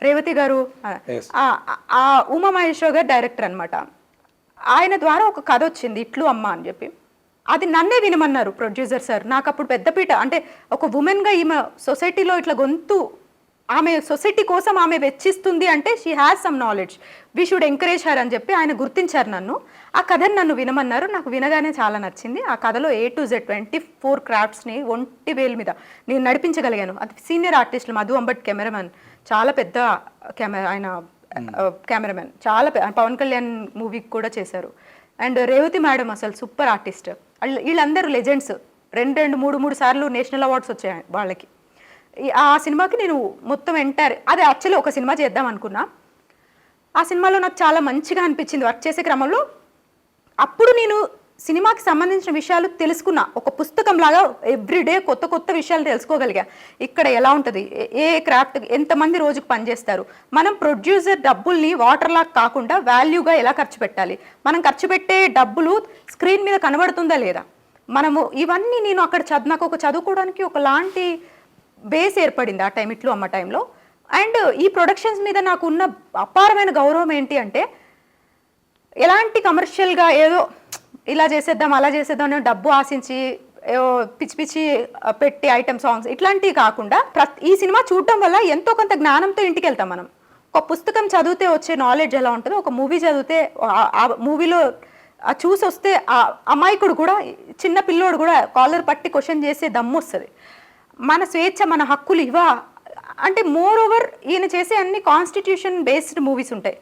రేవతి గారు, ఉమా మహేశ్వర్ గారు డైరెక్టర్ అనమాట. ఆయన ద్వారా ఒక కథ వచ్చింది ఇట్లు అమ్మ అని చెప్పి. అది నన్నే వినమన్నారు ప్రొడ్యూసర్ సార్. నాకు అప్పుడు పెద్దపీట, అంటే ఒక ఉమెన్గా ఈమె సొసైటీలో ఇట్లా గొంతు, ఆమె సొసైటీ కోసం ఆమె వెచ్చిస్తుంది అంటే she has some knowledge, we should encourage her అని చెప్పి ఆయన గుర్తించారు నన్ను. ఆ కథని నన్ను వినమన్నారు. నాకు వినగానే చాలా నచ్చింది. ఆ కథలో A to Z 24 క్రాఫ్ట్స్ని ఒంటి వేలు మీద నేను నడిపించగలిగాను. అది సీనియర్ ఆర్టిస్టులు, మధు అంబట్ కెమెరామెన్, చాలా పెద్ద ఆయన కెమెరామెన్, చాలా పవన్ కళ్యాణ్ మూవీకి కూడా చేశారు. అండ్ రేవతి మేడం అసలు సూపర్ ఆర్టిస్ట్. వీళ్ళందరూ లెజెండ్స్. 2-3 సార్లు నేషనల్ అవార్డ్స్ వచ్చాయి వాళ్ళకి. ఆ సినిమాకి నేను మొత్తం ఎంటైర్, అది యాక్చువల్లీ ఒక సినిమా చేద్దాం అనుకున్నా. ఆ సినిమాలో నాకు చాలా మంచిగా అనిపించింది వర్క్ చేసే క్రమంలో. అప్పుడు నేను సినిమాకి సంబంధించిన విషయాలు తెలుసుకున్నా. ఒక పుస్తకం లాగా ఎవ్రీడే కొత్త కొత్త విషయాలు తెలుసుకోగలిగా. ఇక్కడ ఎలా ఉంటుంది, ఏ క్రాఫ్ట్ ఎంతమంది రోజుకు పనిచేస్తారు, మనం ప్రొడ్యూసర్ డబ్బుల్ని వాటర్లా కాకుండా వాల్యూగా ఎలా ఖర్చు పెట్టాలి, మనం ఖర్చు పెట్టే డబ్బులు స్క్రీన్ మీద కనబడుతుందా లేదా, మనము ఇవన్నీ నేను అక్కడ నాకు ఒక చదువుకోవడానికి ఒకలాంటి బేస్ ఏర్పడింది ఆ టైం, ఇట్లు అమ్మ టైంలో. అండ్ ఈ ప్రొడక్షన్స్ మీద నాకు ఉన్న అపారమైన గౌరవం ఏంటి అంటే, ఎలాంటి కమర్షియల్గా ఏదో ఇలా చేసేద్దాం అలా చేసేద్దాం అని డబ్బు ఆశించి పిచ్చి పిచ్చి పెట్టి ఐటమ్ సాంగ్స్ ఇట్లాంటివి కాకుండా, ఈ సినిమా చూడటం వల్ల ఎంతో కొంత జ్ఞానంతో ఇంటికి వెళ్తాం మనం. ఒక పుస్తకం చదివితే వచ్చే నాలెడ్జ్ ఎలా ఉంటుందో, ఒక మూవీ చదివితే ఆ మూవీలో చూసి వస్తే ఆ అమాయకుడు కూడా, చిన్న పిల్లోడు కూడా కాలర్ పట్టి క్వశ్చన్ చేసే దమ్ము వస్తుంది. మన స్వేచ్ఛ, మన హక్కులు ఇవా అంటే. మోర్ ఓవర్ ఈయన చేసే అన్ని కాన్స్టిట్యూషన్ బేస్డ్ మూవీస్ ఉంటాయి.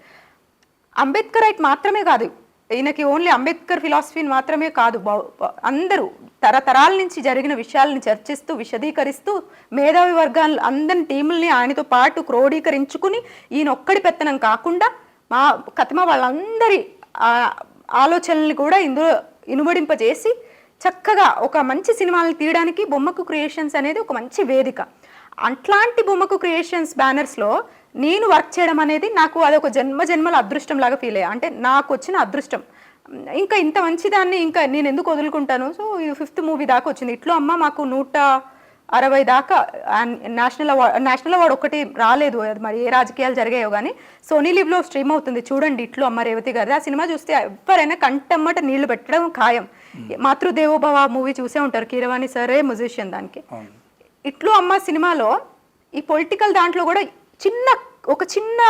అంబేద్కర్ రైట్ మాత్రమే కాదు, ఈయనకి ఓన్లీ అంబేద్కర్ ఫిలాసఫీని మాత్రమే కాదు, అందరూ తరతరాల నుంచి జరిగిన విషయాలను చర్చిస్తూ విశదీకరిస్తూ మేధావి వర్గాలు అందరి టీముల్ని ఆయనతో పాటు క్రోడీకరించుకుని ఈయన ఒక్కడి పెత్తనం కాకుండా మా కథమ వాళ్ళందరి ఆలోచనల్ని కూడా ఇందులో ఇనుమడింపజేసి చక్కగా ఒక మంచి సినిమాలను తీయడానికి బొమ్మకు క్రియేషన్స్ అనేది ఒక మంచి వేదిక. అట్లాంటి బొమ్మకు క్రియేషన్స్ బ్యానర్స్లో నేను వర్క్ చేయడం అనేది నాకు అదొక జన్మల అదృష్టం లాగా ఫీల్ అయ్యా. అంటే నాకు వచ్చిన అదృష్టం. ఇంకా ఇంత మంచిదాన్ని ఇంకా నేను ఎందుకు వదులుకుంటాను. సో ఇది 5th మూవీ దాకా వచ్చింది. ఇట్లో అమ్మ మాకు 160 దాకా నేషనల్ అవార్డు ఒకటి రాలేదు, అది మరి ఏ రాజకీయాలు జరిగాయో కానీ. సోనీ లివ్లో స్ట్రీమ్ అవుతుంది, చూడండి ఇట్లో అమ్మ రేవతి గారి. ఆ సినిమా చూస్తే ఎవరైనా కంటమ్మట నీళ్లు పెట్టడం ఖాయం. మాతృదేవోభవ మూవీ చూసే ఉంటారు, కీరవాణి సరే మ్యూజిషియన్ దానికి. ఇట్లు అమ్మ సినిమాలో ఈ పొలిటికల్ దాంట్లో కూడా ఒక చిన్న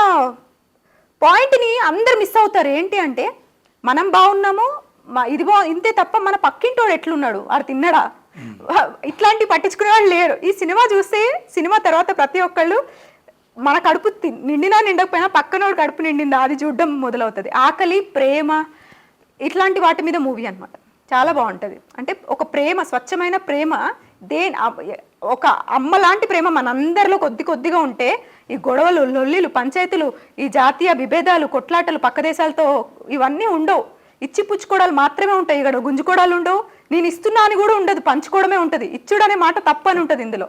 పాయింట్ని అందరు మిస్ అవుతారు. ఏంటి అంటే, మనం బాగున్నాము ఇది ఇంతే తప్ప మన పక్కింటోడు ఎట్లున్నాడు ఆడు తిన్నడా, ఇట్లాంటివి పట్టించుకునే వాళ్ళు లేరు. ఈ సినిమా చూస్తే సినిమా తర్వాత ప్రతి ఒక్కళ్ళు మన కడుపు నిండినా నిండకపోయినా పక్కనోడు కడుపు నిండిందా అది చూడడం మొదలవుతుంది. ఆకలి, ప్రేమ, ఇట్లాంటి వాటి మీద మూవీ అనమాట. చాలా బాగుంటుంది. అంటే ఒక ప్రేమ, స్వచ్ఛమైన ప్రేమ, ఒక అమ్మ లాంటి ప్రేమ మనందరిలో కొద్దిగా ఉంటే ఈ గొడవలు, లొల్లిలు, పంచాయతీలు, ఈ జాతీయ విభేదాలు, కొట్లాటలు, పక్క దేశాలతో ఇవన్నీ ఉండవు. ఇచ్చి పుచ్చుకోవడాలు మాత్రమే ఉంటాయి. ఇక్కడ గుంజుకోవడాలు ఉండవు, నేను ఇస్తున్నా అని కూడా ఉండదు, పంచుకోవడమే ఉంటుంది. ఇచ్చుడు అనే మాట తప్పు అని ఉంటుంది ఇందులో.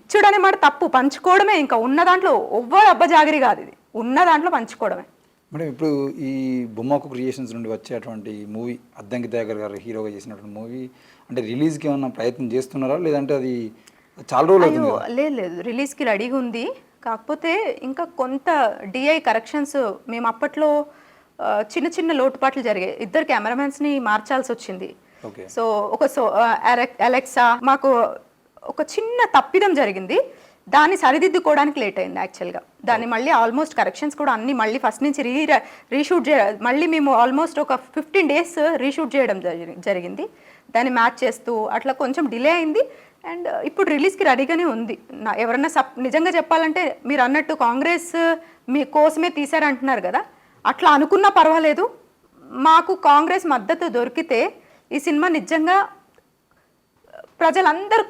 ఇచ్చుడు అనే మాట తప్పు, పంచుకోవడమే. ఇంకా ఉన్న దాంట్లో ఎవ్వరు అబ్బజాగిరి కాదు, ఇది ఉన్న దాంట్లో పంచుకోవడమే. మేడం, ఇప్పుడు ఈ బొమ్మకు క్రియేషన్స్ నుండి వచ్చేటువంటి మూవీ అద్దంకి దయాకర్ గారు హీరోగా చేసినటువంటి మూవీ అంటే రిలీజ్కి ఏమన్నా ప్రయత్నం చేస్తున్నారా, లేదంటే అది చాలా రోజులు అవుతుంది? లేదు, రిలీజ్కి రెడీగా ఉంది. కాకపోతే ఇంకా కొంత డిఐ కరెక్షన్స్, మేము అప్పట్లో చిన్న లోటుపాట్లు జరిగాయి. 2 కెమెరామెన్స్ని మార్చాల్సి వచ్చింది. సో అలెక్సా మాకు ఒక చిన్న తప్పిదం జరిగింది, దాన్ని సరిదిద్దుకోవడానికి లేట్ అయింది యాక్చువల్గా. దాన్ని మళ్ళీ ఆల్మోస్ట్ కరెక్షన్స్ కూడా అన్ని మళ్ళీ ఫస్ట్ నుంచి రీషూట్ మళ్ళీ మేము ఆల్మోస్ట్ ఒక 15 days రీషూట్ చేయడం జరిగింది. దాన్ని మ్యాచ్ చేస్తూ అట్లా కొంచెం డిలే అయింది. అండ్ ఇప్పుడు రిలీజ్కి రెడీగానే ఉంది. ఎవరన్నా నిజంగా చెప్పాలంటే మీరు అన్నట్టు కాంగ్రెస్ మీ కోసమే తీశారంటున్నారు కదా, అట్లా అనుకున్నా పర్వాలేదు. మాకు కాంగ్రెస్ మద్దతు దొరికితే ఈ సినిమా నిజంగా ప్రజలందరూ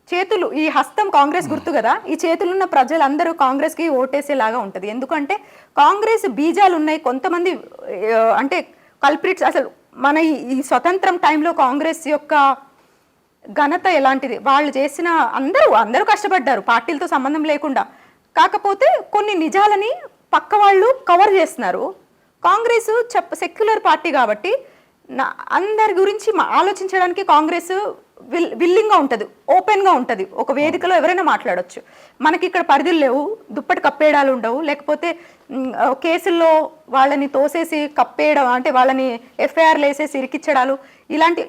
చేతులు, ఈ హస్తం కాంగ్రెస్ గుర్తు కదా, ఈ చేతులున్న ప్రజలందరూ కాంగ్రెస్కి ఓటేసేలాగా ఉంటుంది. ఎందుకంటే కాంగ్రెస్ బీజాలు ఉన్నాయి. కొంతమంది అంటే కల్ప్రిట్స్, అసలు మన ఈ స్వతంత్రం టైంలో కాంగ్రెస్ యొక్క ఘనత ఎలాంటిది, వాళ్ళు చేసిన అందరూ కష్టపడ్డారు పార్టీలతో సంబంధం లేకుండా. కాకపోతే కొన్ని నిజాలని పక్క వాళ్ళు కవర్ చేస్తున్నారు. కాంగ్రెస్ సెక్యులర్ పార్టీ కాబట్టి అందరి గురించి ఆలోచించడానికి కాంగ్రెస్ విల్లింగ్గా ఉంటుంది, ఓపెన్గా ఉంటుంది. ఒక వేదికలో ఎవరైనా మాట్లాడొచ్చు. మనకి ఇక్కడ పరిధులు లేవు, దుప్పటి కప్పేయడాలు ఉండవు, లేకపోతే కేసుల్లో వాళ్ళని తోసేసి కప్పేయడం, అంటే వాళ్ళని ఎఫ్ఐఆర్లు వేసేసి ఇరికిచ్చడాలు,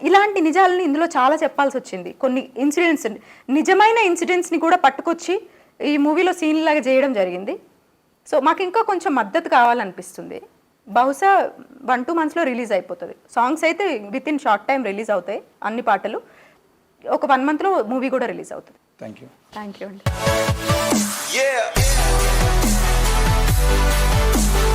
ఇలాంటి నిజాలని ఇందులో చాలా చెప్పాల్సి వచ్చింది. కొన్ని ఇన్సిడెంట్స్, నిజమైన ఇన్సిడెంట్స్ని కూడా పట్టుకొచ్చి ఈ మూవీలో సీన్ లాగా చేయడం జరిగింది. సో మాకు ఇంకా కొంచెం మద్దతు కావాలనిపిస్తుంది. బహుశా 1-2 monthsలో రిలీజ్ అయిపోతుంది. సాంగ్స్ అయితే with in short time release అవుతాయి, అన్ని పాటలు. ఒక 1 monthలో మూవీ కూడా రిలీజ్ అవుతుంది. థ్యాంక్ యూ అండి.